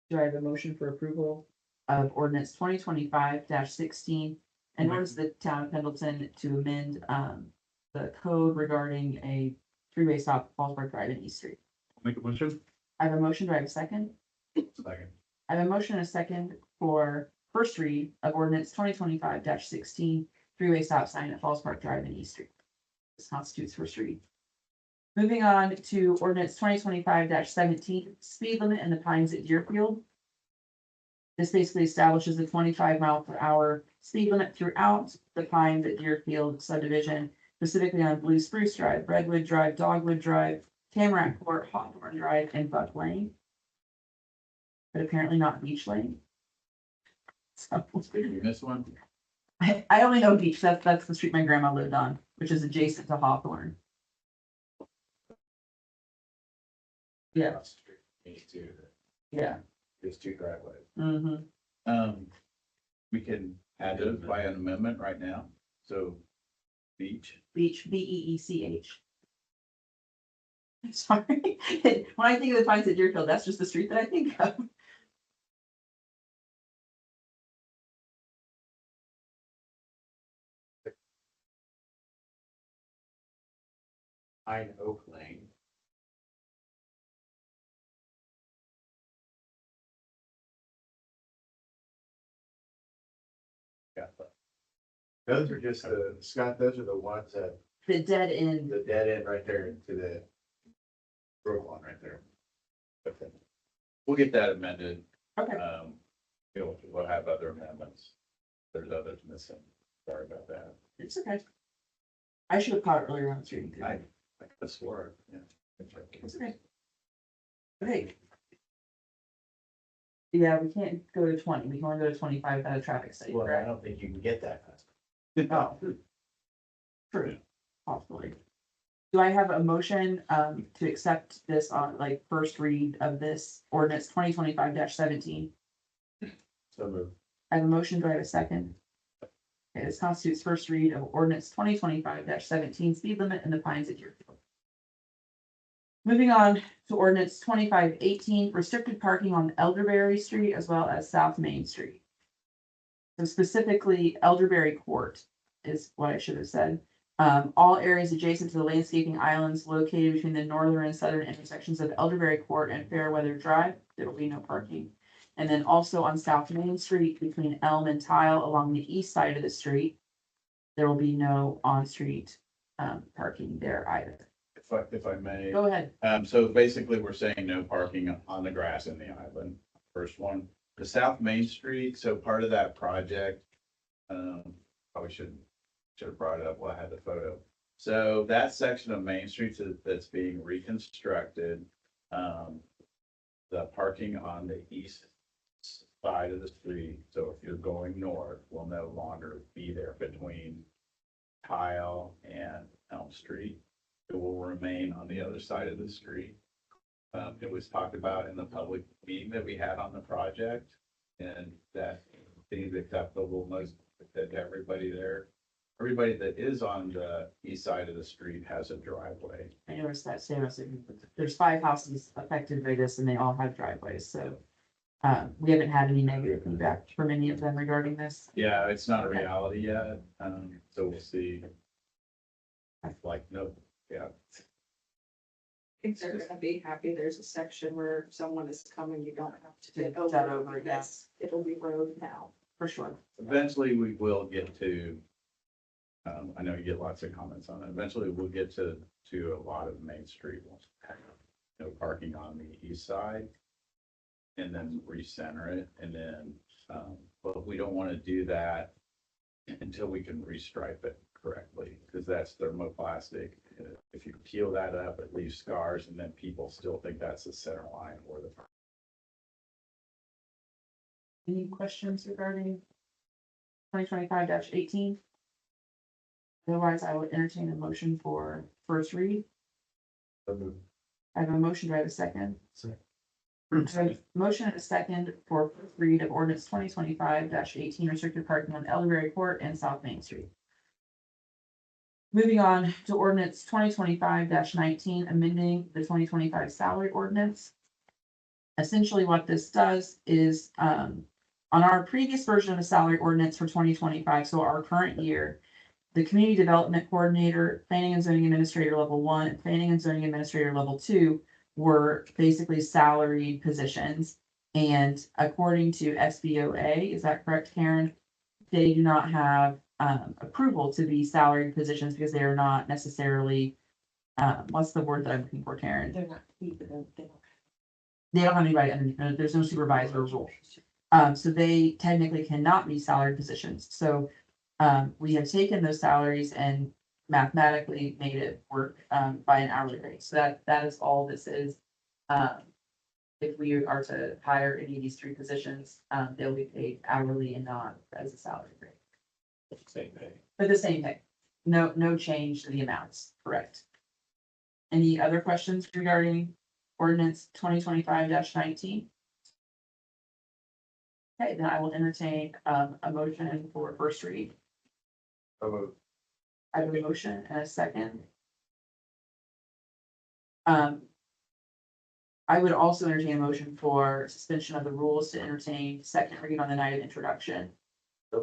Do I have a motion for approval of ordinance 2025-16? And orders the town of Pendleton to amend the code regarding a three-way stop at Falls Park Drive and East Street. Make a motion. I have a motion, do I have a second? Second. I have a motion and a second for first read of ordinance 2025-16, three-way stop sign at Falls Park Drive and East Street. This constitutes first read. Moving on to ordinance 2025-17, speed limit in the Pines at Deerfield. This basically establishes a 25-mile-per-hour speed limit throughout the Pines at Deerfield subdivision, specifically on Blue Spruce Drive, Redwood Drive, Dogwood Drive, Tamarack Court, Hawthorne Drive, and Buck Lane. But apparently not Beach Lane. So, Did you miss one? I only know Beach, that's the street my grandma lived on, which is adjacent to Hawthorne. Yeah, Me too. yeah. There's two driveways. Mm-hmm. We can add it by an amendment right now, so beach. Beach, Beech. Sorry, when I think of the Pines at Deerfield, that's just the street that I think of. Pine Oak Lane. Those are just the, Scott, those are the ones that, The dead end, the dead end right there into the brook one right there. Okay. We'll get that amended. okay, We'll have other amendments. There's others missing. Sorry about that. it's okay. I should have caught it earlier on the street. I could have swore, yeah. It's okay. Okay. Yeah, we can't go to 20, we can only go to 25 without a traffic study, Well, I correct? don't think you can get that fast. Oh. True, possibly. Do I have a motion, to accept this on, like, first read of this ordinance 2025-17? So move. I have a motion, do I have a second? Okay, this constitutes first read of ordinance 2025-17, speed limit in the Pines at Deerfield. Moving on to ordinance 2518, restricted parking on Elderberry Street as well as South Main Street. So specifically Elderberry Court is what I should have said. All areas adjacent to the landscaping islands located between the northern and southern intersections of Elderberry Court and Fairweather Drive, there will be no parking. And then also on South Main Street between Elm and Tile along the east side of the street, there will be no on-street parking there either. If I may. Go ahead. So basically, we're saying no parking on the grass in the island. First one, the South Main Street, so part of that project, probably should have brought it up while I had the photo. So that section of Main Street that's being reconstructed, the parking on the east side of the street, so if you're going north, will no longer be there between Tile and Elm Street. It will remain on the other side of the street. It was talked about in the public meeting that we had on the project, and that seems acceptable most, that everybody there, everybody that is on the east side of the street has a driveway. I noticed that, Sarah, so there's 5 houses affected by this and they all have driveways, so. We haven't had any negative feedback from any of them regarding this. Yeah, it's not a reality yet, so we'll see. Like, no, yeah. think they're gonna be happy. There's a section where if someone is coming, you don't have to get Take that over. over, yeah. Yes, it'll be road now. For sure. Eventually, we will get to, I know you get lots of comments on it. Eventually, we'll get to a lot of Main Street. No parking on the east side. And then recenter it, and then, but we don't want to do that until we can restripe it correctly, because that's thermoplastic. If you peel that up, it leaves scars, and then people still think that's the center line or the. Any questions regarding 2025-18? Otherwise, I would entertain a motion for first read. I have a motion, do I have a second? Second. So I have a motion and a second for first read of ordinance 2025-18, restricted parking on Elderberry Court and South Main Street. Moving on to ordinance 2025-19, amending the 2025 salary ordinance. Essentially what this does is, on our previous version of the salary ordinance for 2025, so our current year, the community development coordinator, planning and zoning administrator level 1, and planning and zoning administrator level 2 were basically salaried positions. And according to SBOA, is that correct, Karen? They do not have approval to be salaried positions because they are not necessarily, what's the word that I'm looking for, Karen? They're not, they don't. They don't have anybody under, there's no supervisor role. So they technically cannot be salaried positions. So we have taken those salaries and mathematically made it work by an hourly rate. So that is all this is. If we are to hire any of these 3 positions, they'll be paid hourly and not as a salary rate. Same thing. But the same thing. No change to the amounts, correct? Any other questions regarding ordinance 2025-19? Okay, then I will entertain, a motion for first read. I have a motion and a second. I would also entertain a motion for suspension of the rules to entertain second read on the night of introduction. I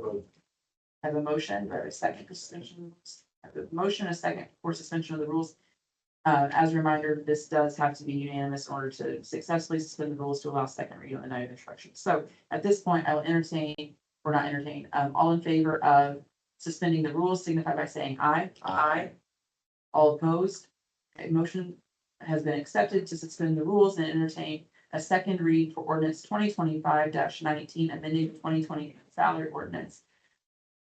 have a motion, do I have a second for suspension of the rules? I have a motion, a second for suspension of the rules. As a reminder, this does have to be unanimous in order to successfully suspend the rules to allow second read on the night of introduction. So at this point, I will entertain, or not entertain, all in favor of suspending the rules signify by saying aye. Aye. All opposed? Okay, motion has been accepted to suspend the rules and entertain a second read for ordinance 2025-19, amending the 2020 salary ordinance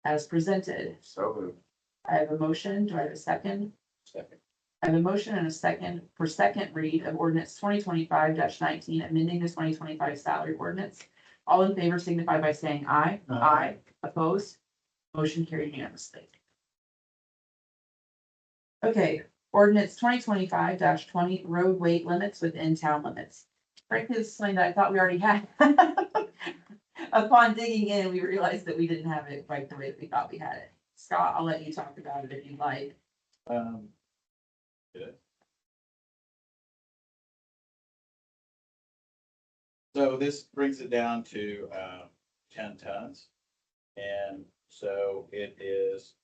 as presented. So moved. I have a motion. Do I have a second? Second. I have a motion and a second for second read of ordinance 2025-19, amending the 2025 salary ordinance. All in favor signify by saying aye. Aye. Opposed? Motion carried unanimously. Okay, ordinance 2025-20, road weight limits within town limits. Frankly, this is something that I thought we already had. Upon digging in, we realized that we didn't have it quite the way that we thought we had it. Scott, I'll let you talk about it if you'd like. Good. So this brings it down to 10 tons. And so it is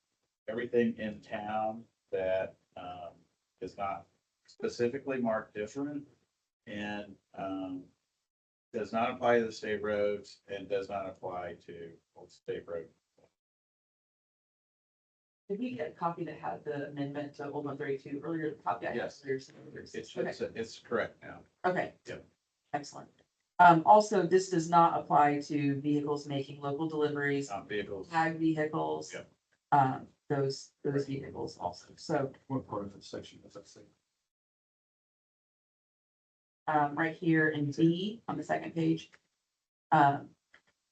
everything in town that is not specifically marked different and does not apply to the state roads and does not apply to state road. Did we get a copy that had the amendment to Old 132 earlier? The copy I had Yes. earlier. It's correct now. Okay. Yep. Excellent. Also, this does not apply to vehicles making local deliveries, Vehicles. ag vehicles. Yep. Those vehicles also. So, What part of the section does that say? right here in D on the second page.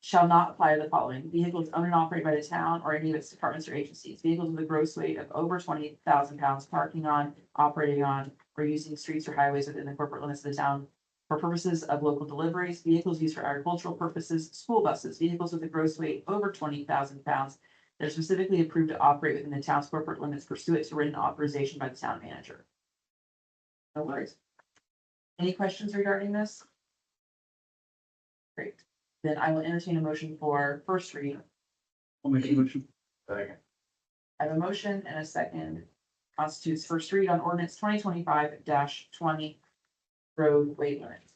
Shall not apply to the following: vehicles owned and operated by the town or any of its departments or agencies, vehicles with a gross weight of over 20,000 pounds, parking on, operating on, or using streets or highways within the corporate limits of the town for purposes of local deliveries, vehicles used for agricultural purposes, school buses, vehicles with a gross weight over 20,000 pounds that are specifically approved to operate within the town's corporate limits pursuant to written authorization by the town manager. No worries. Any questions regarding this? Great. Then I will entertain a motion for first read. I'll make a motion. Second. I have a motion and a second. Constitutes first read on ordinance 2025-20 road weight limits.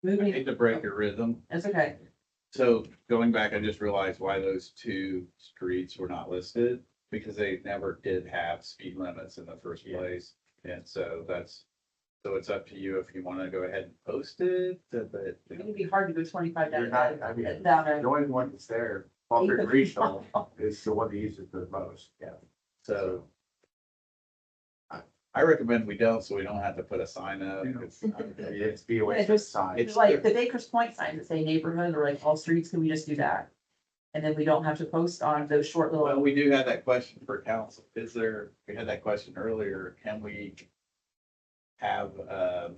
I Moving, hate to break your rhythm. it's okay. So going back, I just realized why those two streets were not listed, because they never did have speed limits in the first place. And so so it's up to you if you want to go ahead and post it, but. It'd be hard to go 25 You're down. not, I mean, Down the only one that's there, Walker Regional, is the one that uses the most, yeah. So I recommend we don't, so we don't have to put a sign up. It's be away Yeah, from the just- sign. It's like the Baker's Point signs that say neighborhood or like all streets, can we just do that? And then we don't have to post on those short Well, little, we do have that question for council. We had that question earlier, can we have a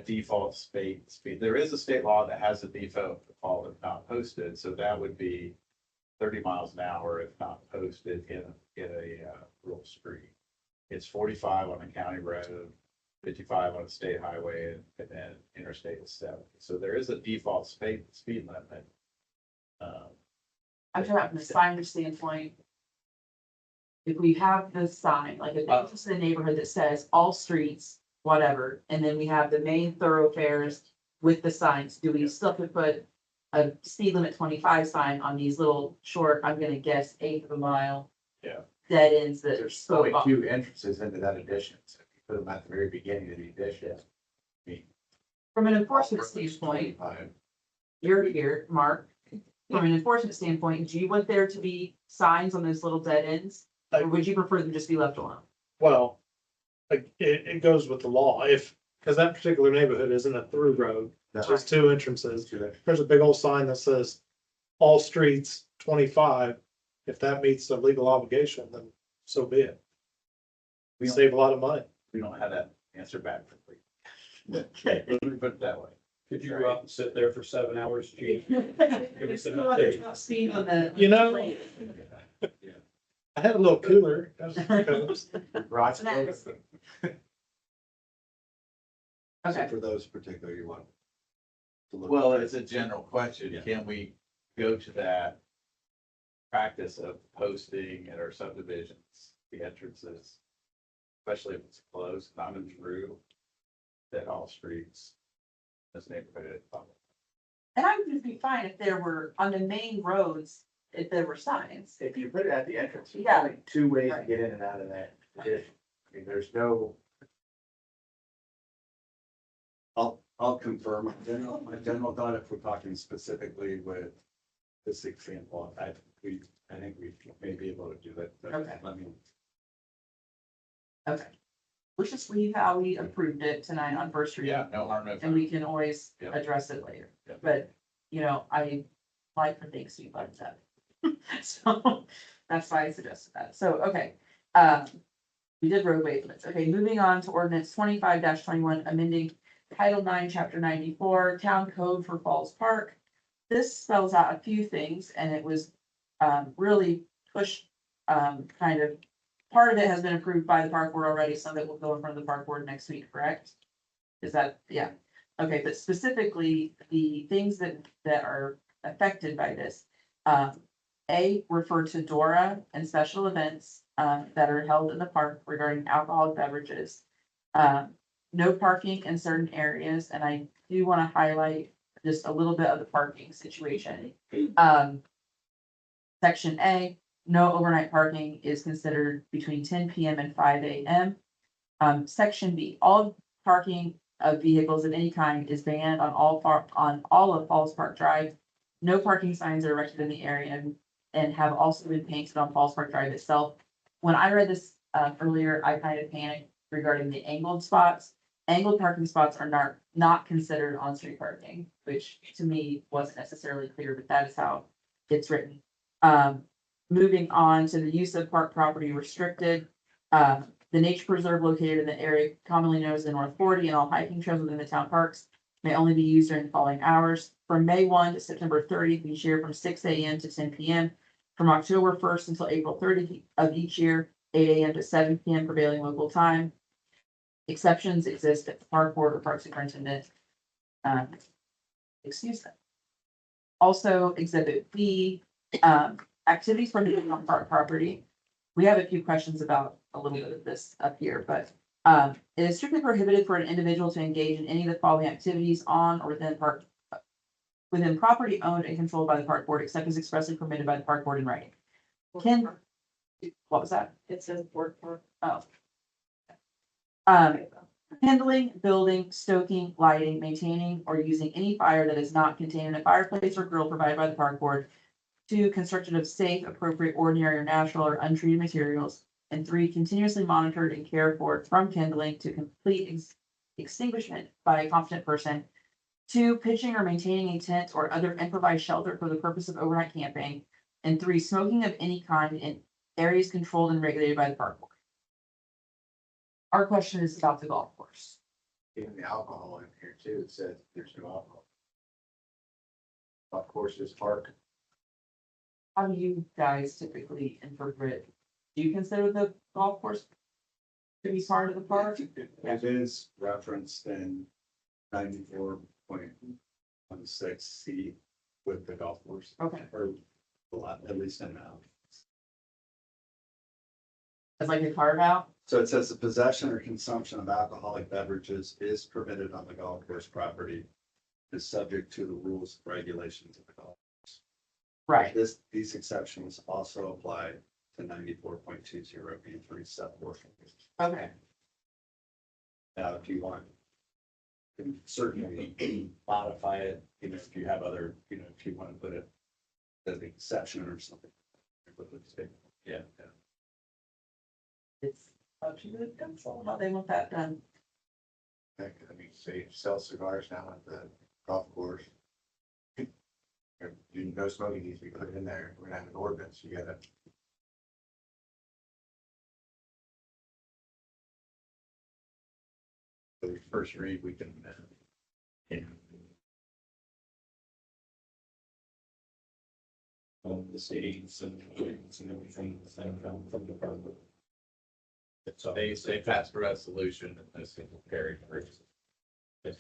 default speed? There is a state law that has a default of not posted, so that would be 30 miles an hour if not posted in a rural street. It's 45 on a county road, 55 on a state highway, and then interstate is 70. So there is a default speed limit. I'm talking about from the signage standpoint. If we have the sign, like if it's in the neighborhood that says all streets, whatever, and then we have the main thoroughfares with the signs, do we still have to put a speed limit 25 sign on these little short, I'm gonna guess, eighth of a mile? Yeah. Dead ends that. There's only two entrances into that addition, so if you put them at the very beginning of the addition. From an enforcement standpoint, you're here, Mark. From an enforcement standpoint, do you want there to be signs on those little dead ends? Or would you prefer them just be left alone? Well, like, it goes with the law. Because that particular neighborhood isn't a through road, there's two entrances. There's a big old sign that says all streets 25. If that meets the legal obligation, then so be it. We save a lot of money. We don't have that answer back from you. Okay, let me put it that way. Could you go out and sit there for 7 hours, Chief? Give us an Well, there's update. no speed on the. You know, I had a little cooler. Right. Snacks. Okay, For those particular you want. to look Well, at. it's a general question. Yeah. Can we go to that practice of posting at our subdivisions, the entrances, especially if it's closed, not in through, that all streets, this neighborhood. and I would just be fine if there were, on the main roads, if there were signs. If you put it at the entrance, there's Yeah. only two ways to get in and out of that addition. I mean, there's no, I'll confirm my general thought, if we're talking specifically with this example, I think we may be able to do that. but Okay. Let me, Okay. Let's just leave how we approved it tonight on first reading. Yeah, no harm, no And foul. we can always Yeah. address it later. Yeah. But, you know, I like for things to be buttoned up. So that's why I suggested that. So, okay. We did roadway limits. Okay, moving on to ordinance 25-21, amending Title 9, Chapter 94, Town Code for Falls Park. This spells out a few things and it was really pushed kind of, part of it has been approved by the park board already, some of it will go in front of the park board next week, correct? Is that, yeah, okay, but specifically, the things that are affected by this. A, refer to DORA and special events that are held in the park regarding alcoholic beverages. No parking in certain areas, and I do want to highlight just a little bit of the parking situation. Section A, no overnight parking is considered between 10 PM and 5 AM. Section B, all parking of vehicles of any kind is banned on all of Falls Park Drive. No parking signs are erected in the area and have also been painted on Falls Park Drive itself. When I read this earlier, I kind of panicked regarding the angled spots. Angled parking spots are not considered on-street parking, which to me wasn't necessarily clear, but that is how it's written. Moving on to the use of park property restricted. The nature preserve located in the area commonly known as the North 40 and all hiking trails within the town parks may only be used during the following hours. From May 1 to September 30th each year from 6 AM to 10 PM. From October 1st until April 30th of each year, 8 AM to 7 PM prevailing local time. Exceptions exist at the park board or park superintendent. Excuse them. Also, exhibit B, activities prohibited on park property. We have a few questions about a little bit of this up here, but it is strictly prohibited for an individual to engage in any of the following activities on or within property owned and controlled by the park board, except as expressly permitted by the park board in writing. What was that? It says board park. Oh. Handling, building, stoking, lighting, maintaining, or using any fire that is not contained in a fireplace or grill provided by the park board. 2, construction of safe, appropriate, ordinary, or natural or untreated materials. And 3, continuously monitored and cared for from kindling to complete extinguishment by a competent person. 2, pitching or maintaining a tent or other improvised shelter for the purpose of overnight camping. And 3, smoking of any kind in areas controlled and regulated by the park board. Our question is about the golf course. even the alcohol in here too, it says there's no alcohol. Of course, this park, How do you guys typically interpret? Do you consider the golf course to be part of the park? It is referenced in 94.16C with the golf course, Okay, or a lot, at least in now. it's like a carve out. So it says the possession or consumption of alcoholic beverages is permitted on the golf course property, is subject to the rules and regulations of the golf. Right. These exceptions also apply to 94.20B3 subportion. Okay. Now, if you want, you can certainly modify it, if you have other, if you want to put it as an exception or something. Yeah. It's up to the council how they want that done. I mean, say sell cigars now at the golf course. You no smoking needs to be put in there. We're gonna have an ordinance. You gotta. The first read, we can, the states and everything that come from the government. So They passed a resolution and this is carried through. So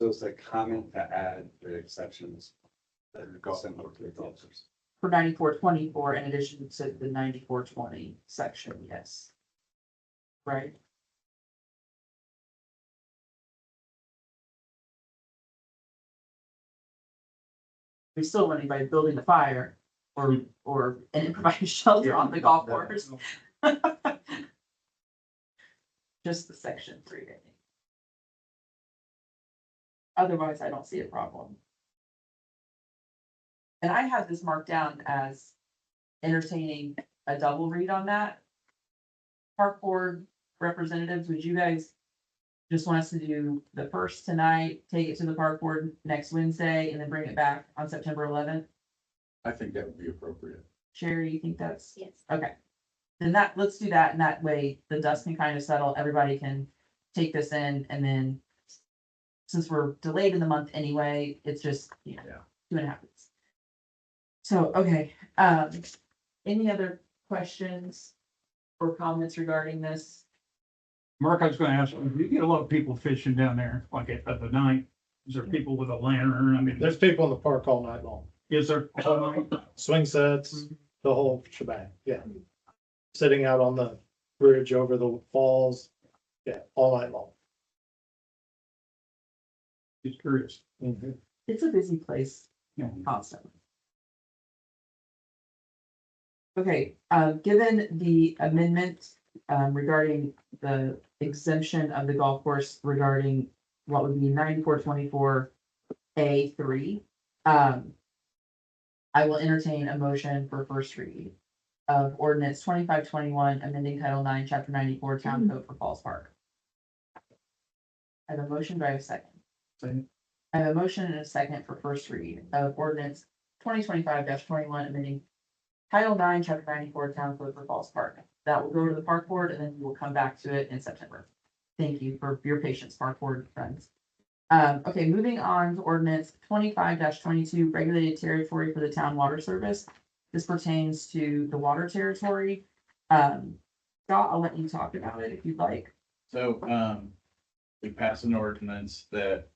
it's a comment to add the exceptions that are similar to the officers. For 9424 in addition to the 9420 section, yes. Right? We still want anybody building the fire or an improvised shelter on the golf course. Just the section 3, I think. Otherwise, I don't see a problem. And I have this marked down as entertaining a double read on that. Park board representatives, would you guys just want us to do the first tonight, take it to the park board next Wednesday, and then bring it back on September 11th? I think that would be appropriate. Sherry, you think that's? Yes. Okay. Then let's do that, and that way the dust can kind of settle, everybody can take this in, and then since we're delayed in the month anyway, it's just, you know, 2.5 weeks. So, okay, any other questions or comments regarding this? Mark, I was gonna ask, you get a lot of people fishing down there, like at the night. Is there people with a lantern? I mean, There's people in the park all night long. is there all night? Swing sets, the whole shebang, yeah. Sitting out on the bridge over the falls, yeah, all night long. Just curious. It's a busy place, Yeah. constantly. Okay, given the amendment, regarding the exemption of the golf course regarding what would be 9424A3, I will entertain a motion for first read of ordinance 2521, amending Title 9, Chapter 94, Town Code for Falls Park. I have a motion, do I have a second? Second. I have a motion and a second for first read of ordinance 2025-21, amending Title 9, Chapter 94, Town Code for Falls Park. That will go to the park board and then we will come back to it in September. Thank you for your patience, park board friends. Okay, moving on to ordinance 25-22, regulated territory for the town water service. This pertains to the water territory. Scott, I'll let you talk about it if you'd like. So, we passed an ordinance that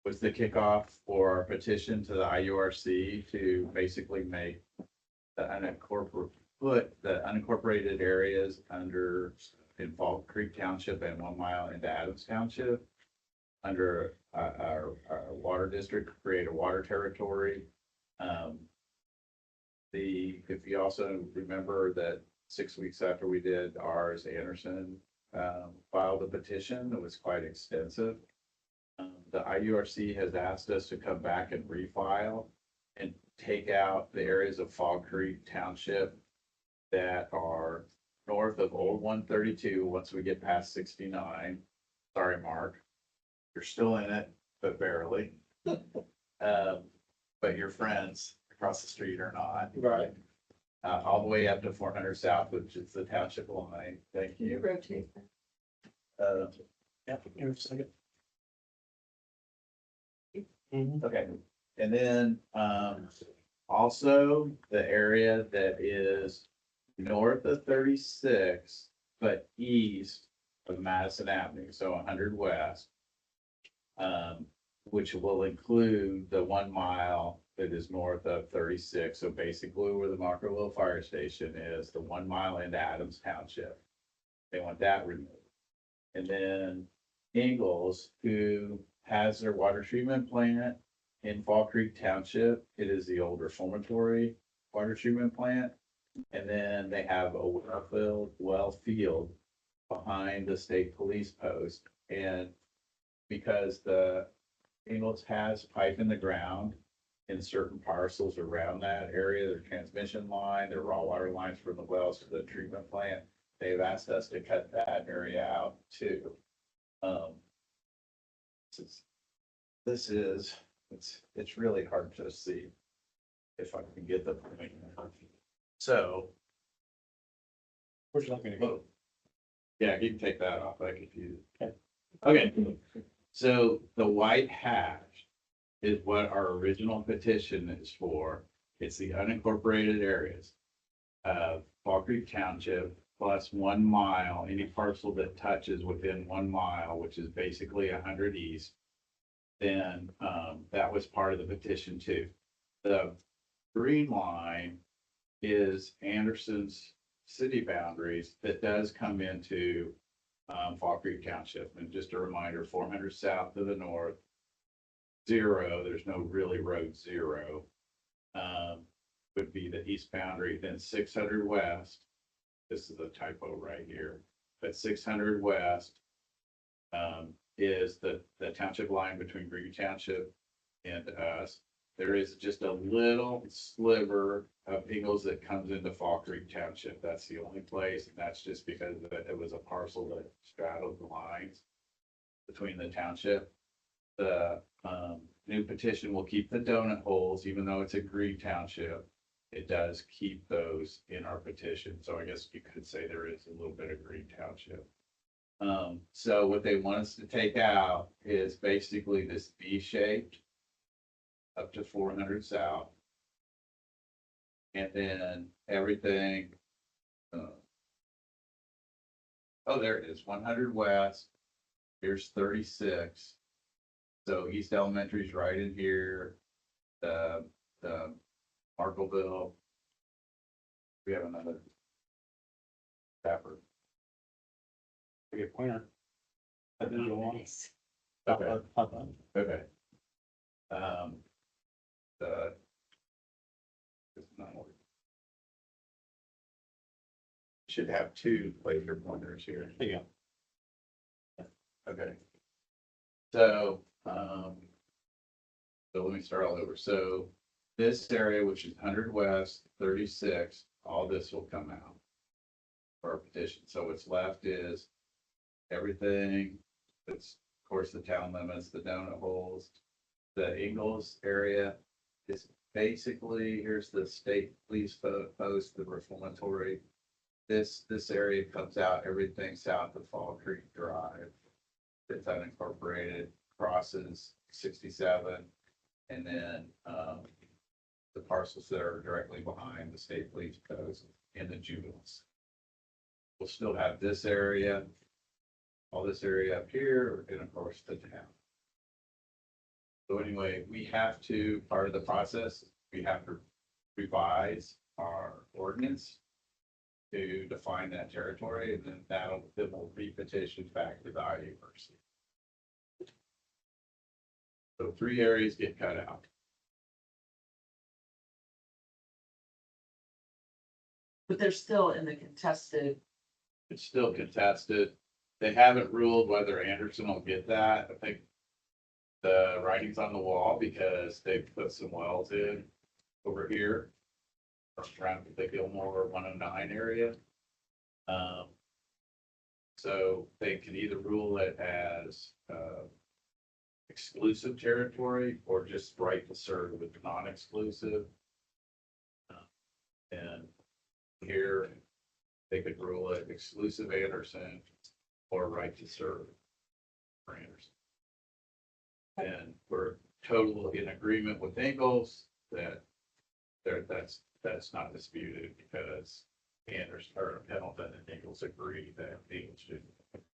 was the kickoff for our petition to the IURC to basically make the unincorporated areas under in Fall Creek Township and 1 mile into Adams Township under our water district, create a water territory. If you also remember that 6 weeks after we did ours, Anderson filed a petition that was quite extensive. The IURC has asked us to come back and refile and take out the areas of Fall Creek Township that are north of Old 132, once we get past 69. Sorry, Mark, you're still in it, but barely. But your friends across the street are not. Right. All the way up to 400 South, which is the township line. Thank Can you you. rotate that? Yeah, give it a second. Okay, and then, also the area that is north of 36, but east of Madison Avenue, so 100 West. Which will include the 1 mile that is north of 36, so basically where the Markerville Fire Station is, the 1 mile into Adams Township. They want that removed. And then Ingalls, who has their water treatment plant in Fall Creek Township. It is the old reformatory water treatment plant. And then they have a well field behind the state police post. And because the Ingalls has pipe in the ground in certain parcels around that area, their transmission line, their raw water lines from the wells to the treatment plant, they've asked us to cut that area out too. It's really hard to see if I can get the point. So. Where's you like me to go? Yeah, you can take that off, I confused. Okay, so the white hash is what our original petition is for. It's the unincorporated areas of Fall Creek Township plus 1 mile, any parcel that touches within 1 mile, which is basically 100 east. Then, that was part of the petition too. The green line is Anderson's city boundaries that does come into Fall Creek Township. And just a reminder, 400 south to the north, 0, there's no really road 0, would be the east boundary, then 600 west. This is a typo right here, but 600 west is the township line between Green Township and us. There is just a little sliver of Ingalls that comes into Fall Creek Township. That's the only place, and that's just because it was a parcel that straddled the lines between the township. The new petition will keep the donut holes, even though it's a Green Township. It does keep those in our petition. So I guess you could say there is a little bit of Green Township. So what they want us to take out is basically this V-shaped up to 400 south. And then everything, oh, there it is, 100 west, here's 36. So East Elementary is right in here, the Markleville. We have another Stafford. We get pointer. I didn't go on. Okay. Okay. It's not working. Should have 2 laser pointers here. Yeah. Okay. So, so let me start all over. So this area, which is 100 west, 36, all this will come out for our petition. So what's left is everything that's, of course, the town limits, the donut holes. The Ingalls area is basically, here's the state police post, the reformatory. This area comes out, everything south of Fall Creek Drive. It's unincorporated, crosses 67, and then the parcels that are directly behind the state police post and the juveniles. We'll still have this area, all this area up here, and of course the town. So anyway, we have to, part of the process, we have to revise our ordinance to define that territory, and then we'll re-petition back to the IURC. So 3 areas get cut out. But they're still in the contested. It's still contested. They haven't ruled whether Anderson will get that. I think the writing's on the wall because they've put some wells in over here around the Gilmore 109 area. So they can either rule it as exclusive territory or just right to serve with non-exclusive. And here they could rule it exclusive Anderson or right to serve for Anderson. And we're totally in agreement with Ingalls that that's not disputed because Anderson or Pendleton and Ingalls agree that Ingalls should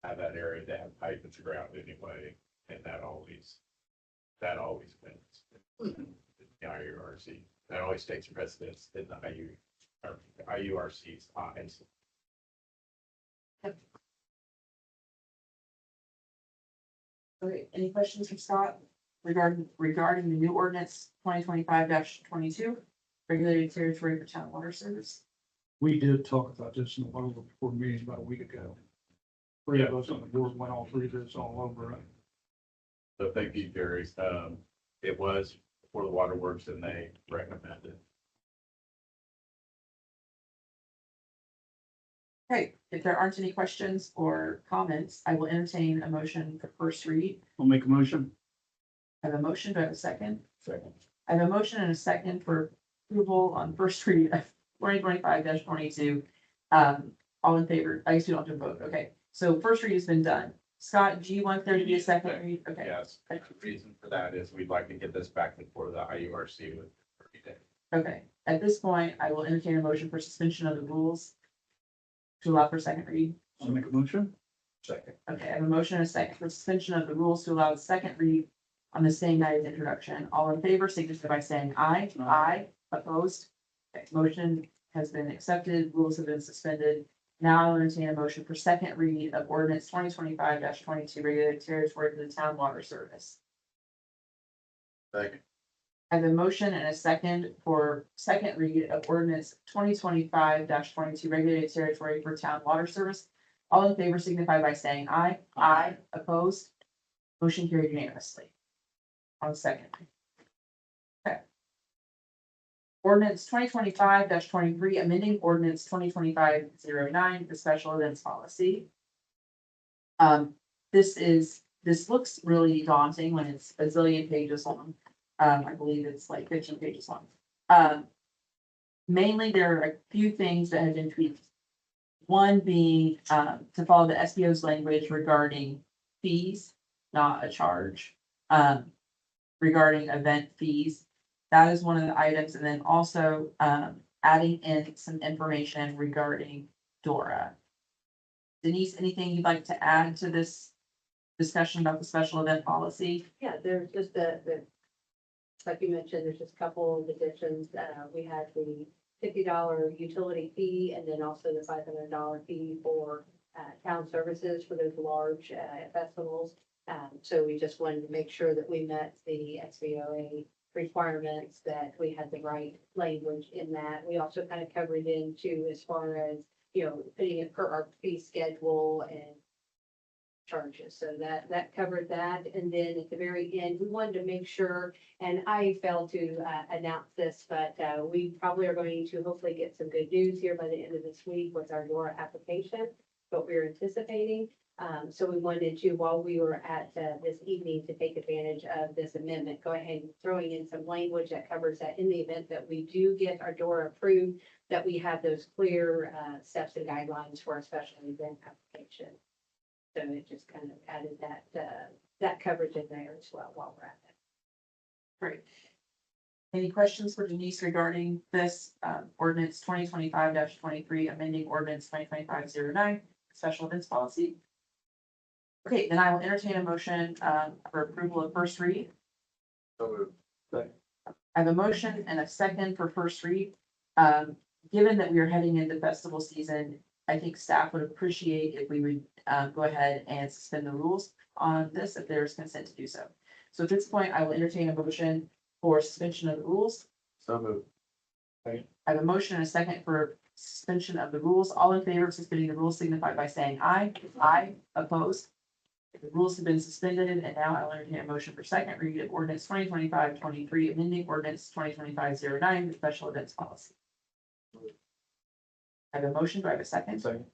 have that area to have pipe in the ground anyway, and that always wins. The IURC, that always takes precedence in the IURC's eyes. Okay, any questions from Scott regarding the new ordinance 2025-22, regulated territory for town water service? We did talk about this in one of the board meetings about a week ago. 3 of us on the board went all through this all over it. So thank you, Jerry. It was for the waterworks and they recommended. Okay, if there aren't any questions or comments, I will entertain a motion for first read. I'll make a motion. I have a motion, do I have a second? Second. I have a motion and a second for approval on first read of 2025-22. All in favor, I guess you don't have to vote, okay. So first read has been done. Scott, do you want there to be a second read? Okay. Yes, the reason for that is we'd like to get this back before the IURC with 30 days. Okay, at this point, I will entertain a motion for suspension of the rules to allow for second read. I'll make a motion. Second. Okay, I have a motion and a second for suspension of the rules to allow the second read on the same night as introduction. All in favor, signify by saying aye. Aye. Opposed? Okay, motion has been accepted, rules have been suspended. Now I'll entertain a motion for second read of ordinance 2025-22, regulated territory for the town water service. Second. I have a motion and a second for second read of ordinance 2025-22, regulated territory for town water service. All in favor signify by saying aye. Aye. Opposed? Motion carried unanimously. On second. Okay. Ordinance 2025-23, amending ordinance 2025-09, the special events policy. This looks really daunting when it's a zillion pages long. I believe it's like 15 pages long. Mainly, there are a few things that have been tweaked. One being, to follow the SBO's language regarding fees, not a charge. Regarding event fees, that is one of the items, and then also, adding in some information regarding DORA. Denise, anything you'd like to add to this discussion about the special event policy? Yeah, there's just like you mentioned, there's just a couple of additions. We had the $50 utility fee and then also the $500 fee for town services for those large festivals. So we just wanted to make sure that we met the SBOA requirements, that we had the right language in that. We also kind of covered into as far as, putting it per our fee schedule and charges. So that covered that. And then at the very end, we wanted to make sure, and I failed to announce this, but we probably are going to hopefully get some good news here by the end of this week with our DORA application, what we're anticipating. So we wanted to, while we were at this evening, to take advantage of this amendment, go ahead and throwing in some language that covers that in the event that we do get our DORA approved, that we have those clear steps and guidelines for our special event application. So it just kind of added that coverage in there as well while we're at it. Great. Any questions for Denise regarding this ordinance 2025-23, amending ordinance 2025-09, special events policy? Okay, then I will entertain a motion for approval of first read. So moved. I have a motion and a second for first read. Given that we are heading into festival season, I think staff would appreciate if we would go ahead and suspend the rules on this if there is consent to do so. So at this point, I will entertain a motion for suspension of the rules. So moved. I have a motion and a second for suspension of the rules. All in favor of suspending the rules signify by saying aye. Aye. Opposed? The rules have been suspended, and now I will entertain a motion for second read of ordinance 2025-23, amending ordinance 2025-09, the special events policy. I have a motion. Do I have a second? Second.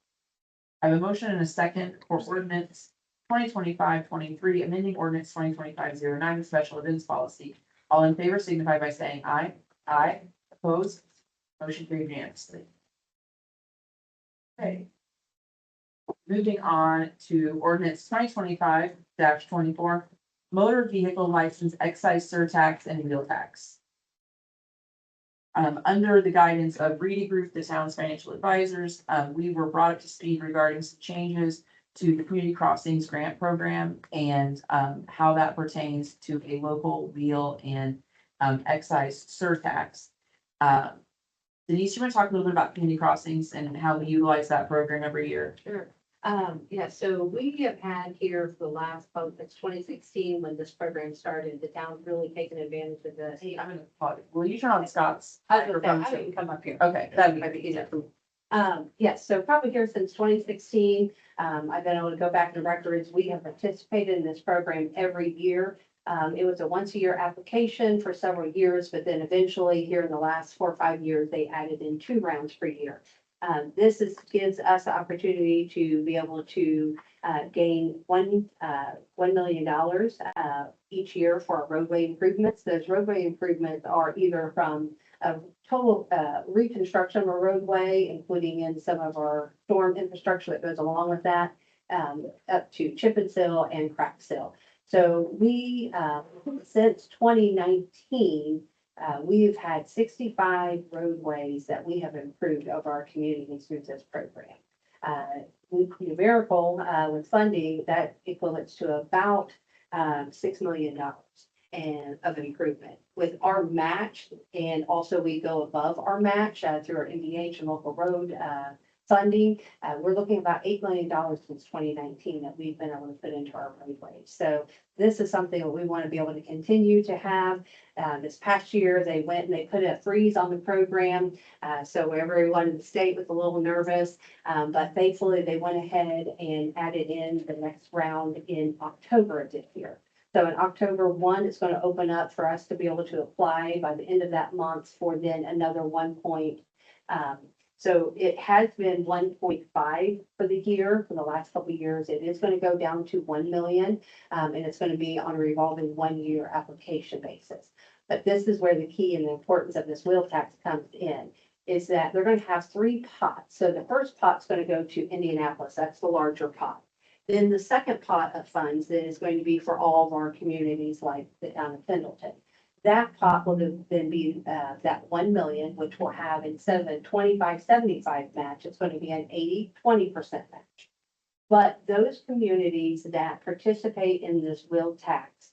I have a motion and a second for ordinance 2025-23, amending ordinance 2025-09, the special events policy. All in favor signify by saying aye. Aye. Opposed? Motion carried unanimously. Okay. Moving on to ordinance 2025-24, motor vehicle license excise surtax and wheel tax. Under the guidance of Reedy Group, the town's financial advisors, we were brought up to speed regarding some changes to the Community Crossings Grant Program and how that pertains to a local wheel and excise surtax. Denise, you want to talk a little bit about Community Crossings and how we utilize that program every year? Sure. Yeah, so we have had here for the last, it's 2016 when this program started, the town's really taken advantage of this. Hey, I'm gonna pause. Will you turn on Scott's? I can come up here. Okay, That'd be easier for me. Yes, so probably here since 2016, I've been able to go back to records. We have participated in this program every year. It was a once a year application for several years, but then eventually here in the last 4 or 5 years, they added in 2 rounds per year. This gives us the opportunity to be able to gain $1 million each year for our roadway improvements. Those roadway improvements are either from a total reconstruction of a roadway, including in some of our storm infrastructure that goes along with that. up to Chippensville and Cracksville. So we, since 2019, we've had 65 roadways that we have improved over our communities through this program. Numerical, with funding, that equates to about $6 million and of improvement. With our match, and also we go above our match through our MDH and local road funding, we're looking about $8 million since 2019 that we've been able to put into our roadways. So this is something that we want to be able to continue to have. This past year, they went and they put a freeze on the program. So everyone in the state was a little nervous, but thankfully they went ahead and added in the next round in October of this year. So in October 1, it's going to open up for us to be able to apply by the end of that month for then another 1 point. So it has been 1.5 for the year for the last couple of years. It is going to go down to 1 million, and it's going to be on a revolving 1-year application basis. But this is where the key and the importance of this wheel tax comes in, is that they're going to have 3 pots. So the first pot's going to go to Indianapolis. That's the larger pot. Then the second pot of funds that is going to be for all of our communities like the town of Pendleton. That pot will then be that 1 million, which will have, instead of a 25-75 match, it's going to be an 80-20% match. But those communities that participate in this wheel tax,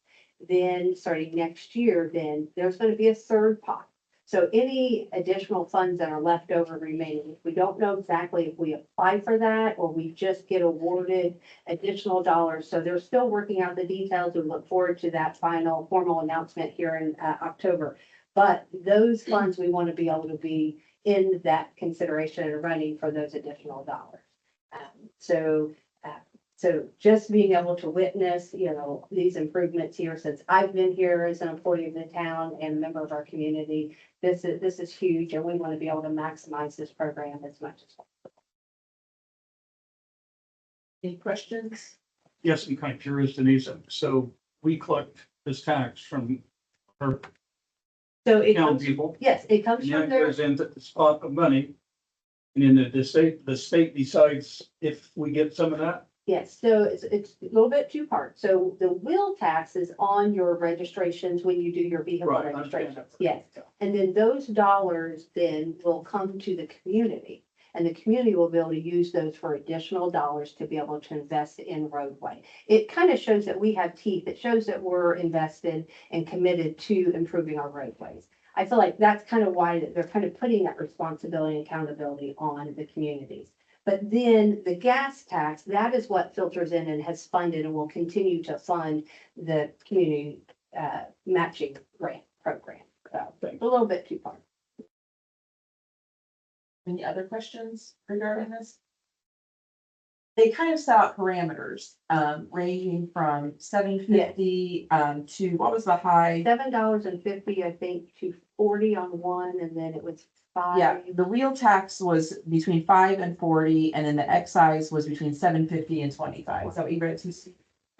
then starting next year, then there's going to be a third pot. So any additional funds that are left over remaining, we don't know exactly if we apply for that or we just get awarded additional dollars. So they're still working out the details. We look forward to that final formal announcement here in October. But those funds, we want to be able to be in that consideration and running for those additional dollars. So just being able to witness, these improvements here since I've been here as an employee of the town and a member of our community, this is huge, and we want to be able to maximize this program as much as possible. Any questions? Yes, I'm kind of curious, Denise. So we collect this tax from our So it town comes, people. yes, it comes And from that their, goes into the spot of money. And then the state decides if we get some of that. yes, so it's a little bit two parts. So the wheel tax is on your registrations when you do your vehicle Right, I understand registrations. that. Yes, and then those dollars then will come to the community. And the community will be able to use those for additional dollars to be able to invest in roadway. It kind of shows that we have teeth. It shows that we're invested and committed to improving our roadways. I feel like that's kind of why they're kind of putting that responsibility and accountability on the communities. But then the gas tax, that is what filters in and has funded and will continue to fund the community matching grant program. So a little bit too far. Any other questions regarding this? They kind of set out parameters, ranging from $7.50 to, what was the high? $7.50, I think, to 40 on one, and then it was 5. Yeah, the wheel tax was between 5 and 40, and then the excise was between 7.50 and 25. So even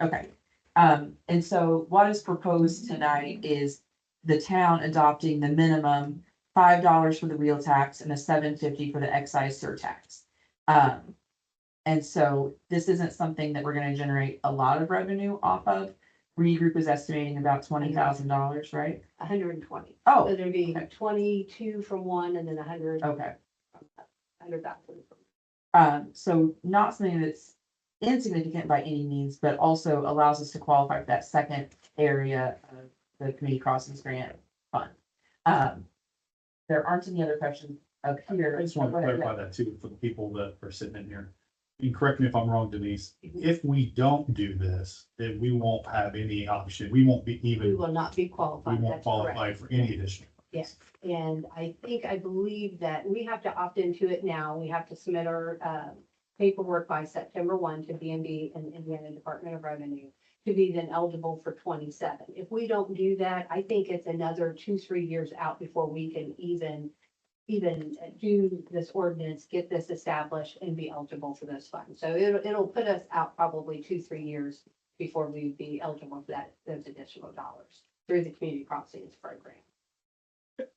okay. And so what is proposed tonight is the town adopting the minimum $5 for the wheel tax and a $7.50 for the excise surtax. And so this isn't something that we're going to generate a lot of revenue off of. Regroup is estimating about $20,000, right? 120. Oh, So there'd be 22 from one and then 100. okay. 100,000. So not something that's insignificant by any means, but also allows us to qualify for that second area of the Community Crossings Grant Fund. There aren't any other questions up here. I just want to Go ahead, clarify that too for the people that are sitting in here. And correct me if I'm wrong, Denise, if we don't do this, then we won't have any option. We won't be We even, will not be we qualified. won't That's qualify correct. for any additional. Yes, and I believe that we have to opt into it now. We have to submit our paperwork by September 1 to BMB and Indiana Department of Revenue to be then eligible for 27. If we don't do that, I think it's another 2-3 years out before we can even do this ordinance, get this established and be eligible for those funds. So it'll put us out probably 2-3 years before we'd be eligible for those additional dollars through the Community Crossings program.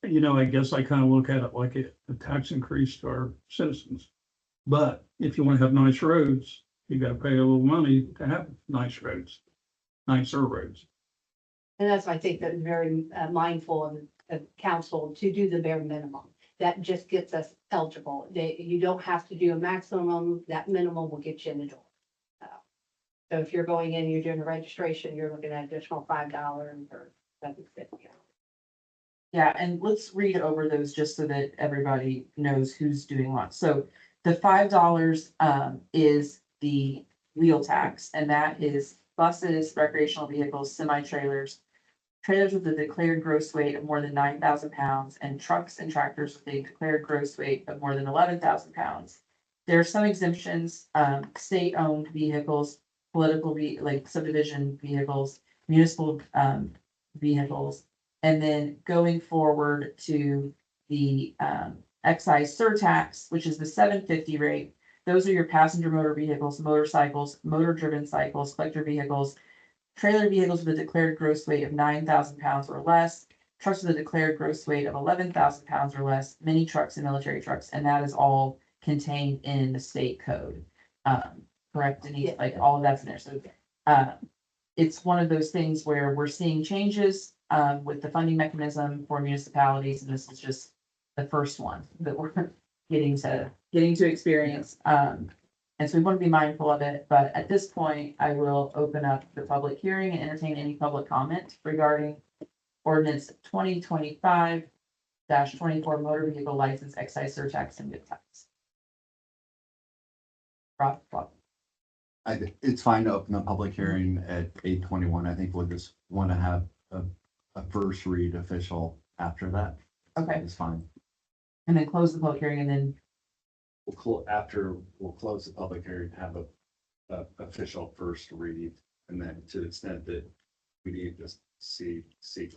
I guess I kind of look at it like a tax increase to our citizens. But if you want to have nice roads, You gotta pay a little money to have nice roads, nicer roads. And that's, why I think, that very mindful of council to do the bare minimum. That just gets us eligible. You don't have to do a maximum, that minimum will get you in the door. So if you're going in, you're doing a registration, you're looking at additional $5 or $7.50. Yeah, and let's read over those just so that everybody knows who's doing what. So the $5 is the wheel tax, and that is buses, recreational vehicles, semi-trailers, trailers with a declared gross weight of more than 9,000 pounds, and trucks and tractors with a declared gross weight of more than 11,000 pounds. There are some exemptions, state-owned vehicles, like subdivision vehicles, municipal vehicles. And then going forward to the excise surtax, which is the $7.50 rate. Those are your passenger motor vehicles, motorcycles, motor-driven cycles, collector vehicles, trailer vehicles with a declared gross weight of 9,000 pounds or less, trucks with a declared gross weight of 11,000 pounds or less, mini trucks and military trucks, and that is all contained in the state code. Correct, Denise? Like all of that's in there. So it's one of those things where we're seeing changes with the funding mechanism for municipalities, and this is just the first one that we're getting to experience. And so we want to be mindful of it, but at this point, I will open up the public hearing and entertain any public comment regarding ordinance 2025-24 motor vehicle license excise surtax and wheel tax. Rob. It's fine to open the public hearing at 8:21. I think we'll just want to have a first read official after that. Okay, It's fine. and then close the public hearing and then, We'll close the public hearing, have a official first read, and then to the extent that we need to seek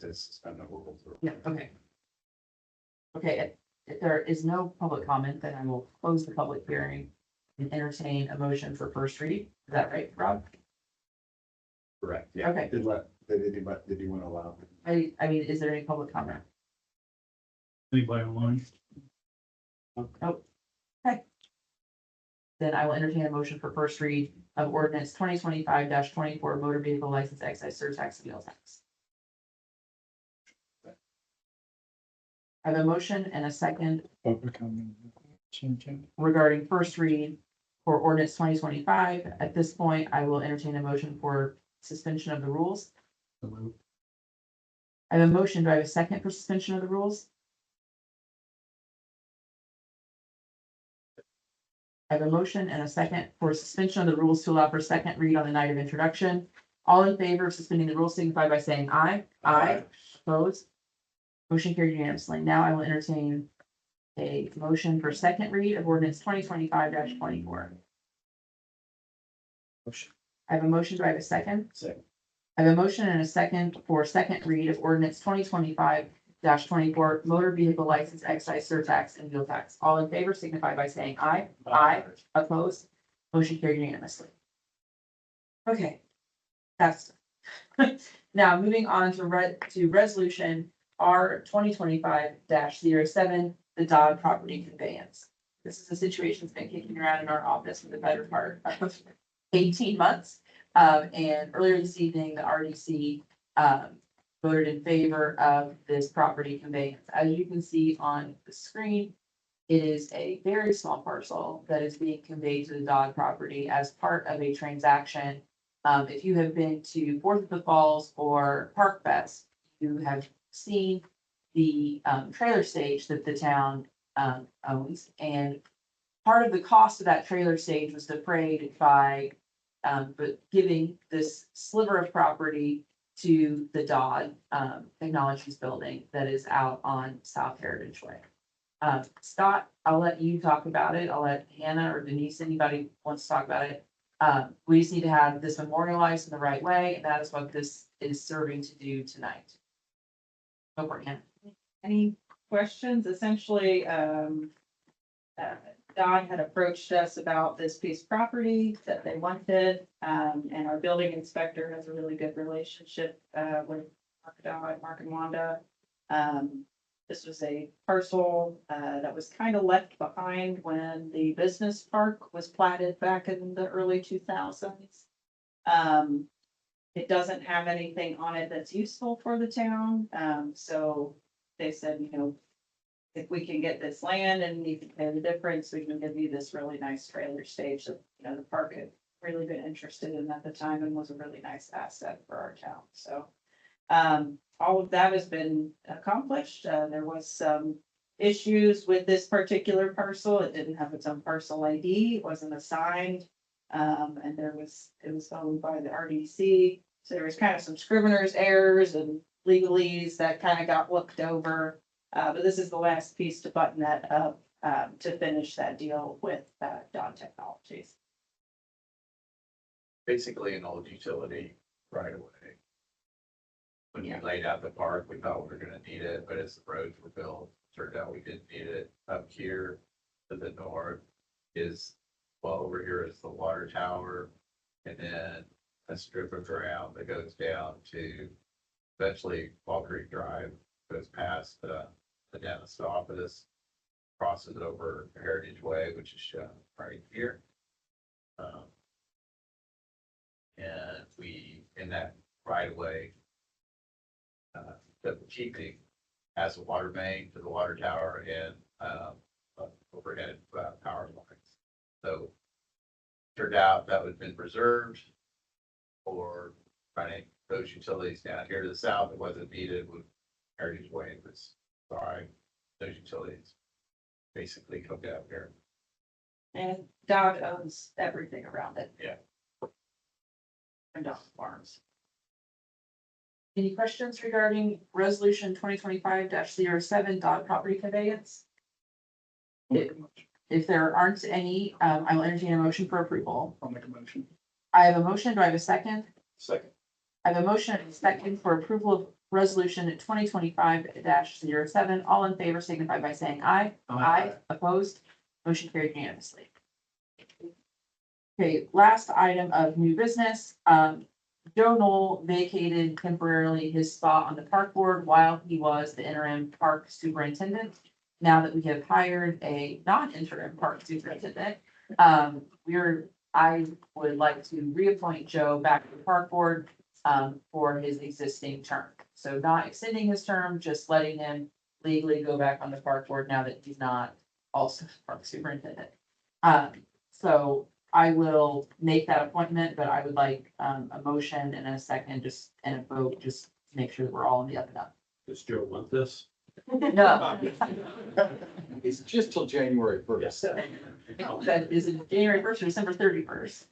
to suspend the rules. yeah, okay. Okay, if there is no public comment, then I will close the public hearing and entertain a motion for first read. Is that right, Rob? Correct, yeah. Okay. Did you want to allow? I mean, is there any public comment? Anybody online? Nope. Okay. Then I will entertain a motion for first read of ordinance 2025-24 motor vehicle license excise surtax and wheel tax. I have a motion and a second regarding first read for ordinance 2025. At this point, I will entertain a motion for suspension of the rules. I have a motion. Do I have a second for suspension of the rules? I have a motion and a second for suspension of the rules to allow for second read on the night of introduction. All in favor of suspending the rules signify by saying aye. Aye. Opposed? Motion carried unanimously. Now I will entertain a motion for second read of ordinance 2025-24. I have a motion. Do I have a second? Second. I have a motion and a second for second read of ordinance 2025-24 motor vehicle license excise surtax and wheel tax. All in favor signify by saying aye. Aye. Opposed? Motion carried unanimously. Okay. That's now moving on to resolution R 2025-07, the Dodd property conveyance. This is a situation that's been kicking around in our office for the better part of 18 months. And earlier this evening, the RDC voted in favor of this property conveyance. As you can see on the screen, it is a very small parcel that is being conveyed to the Dodd property as part of a transaction. If you have been to Fourth of the Falls or Park Fest, you have seen the trailer stage that the town owns. And part of the cost of that trailer stage was defrayed by giving this sliver of property to the Dodd Technologies building that is out on South Heritage Way. Scott, I'll let you talk about it. I'll let Hannah or Denise, anybody wants to talk about it. We just need to have this memorialized in the right way, and that is what this is serving to do tonight. Go for it, Hannah. Any questions? Essentially, Dodd had approached us about this piece of property that they wanted. And our building inspector has a really good relationship with Mark Dodd, Mark and Wanda. This was a parcel that was kind of left behind when the business park was platted back in the early 2000s. It doesn't have anything on it that's useful for the town, so they said, you know, if we can get this land and you can pay the difference, we can give you this really nice trailer stage that, you know, the park had really been interested in at the time and was a really nice asset for our town, so. All of that has been accomplished. There was some issues with this particular parcel. It didn't have its own parcel ID, it wasn't assigned. And it was owned by the RDC. So there was kind of some scrivener's errors and legalese that kind of got looked over. But this is the last piece to button that up, to finish that deal with, Dawn Technologies. Basically an old utility right away. When we laid out the park, we thought we were gonna need it, but as the roads were built, turned out we didn't need it. Up here to the north is, well, over here is the water tower. And then a strip of ground that goes down to eventually Fall Creek Drive, goes past the dentist office, crosses over Heritage Way, which is shown right here. And we, in that right of way, the keeping has a water main to the water tower and overhead power lines. So turned out that would have been preserved for running those utilities down here to the south. It wasn't needed with Heritage Way. It was sorry, those utilities basically come down here. And Dog owns everything around it. Yeah. And Dog Farms. Any questions regarding resolution 2025-07 dog property conveyance? If there aren't any, I will entertain a motion for approval. I'll make a motion. I have a motion. Do I have a second? Second. I have a motion and a second for approval of resolution 2025-07. All in favor signify by saying aye. Aye. Opposed? Motion carried unanimously. Okay, last item of new business. Joe Knoll vacated temporarily his spot on the park board while he was the interim park superintendent. Now that we have hired a non-interim park superintendent, I would like to reappoint Joe back to the park board for his existing term. So not extending his term, just letting him legally go back on the park board now that he's not also park superintendent. So I will make that appointment, but I would like a motion and a second, just and a vote, just to make sure that we're all in the up and up. Does Joe want this? No. It's just till January first. That is it January 1st or December 31st.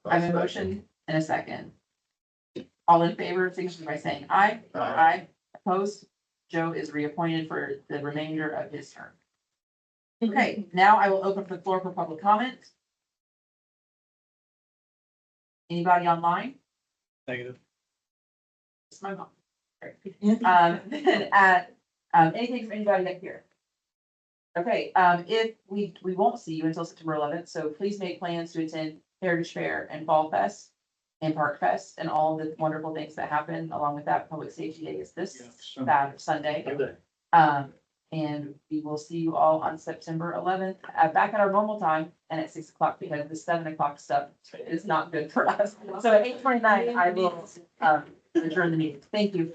I have a motion and a second. All in favor, signify by saying aye. Aye. Opposed? Joe is reappointed for the remainder of his term. Okay, now I will open the floor for public comment. Anybody online? Negative. It's my mom. Then anything from anybody up here? Okay, if we won't see you until September 11th, so please make plans to attend Heritage Fair and Fall Fest and Park Fest and all the wonderful things that happen along with that. Public Safety Day is this Sunday. And we will see you all on September 11th, back at our normal time and at 6 o'clock because the 7 o'clock stuff is not good for us. So at 8:29, I will adjourn the meeting. Thank you.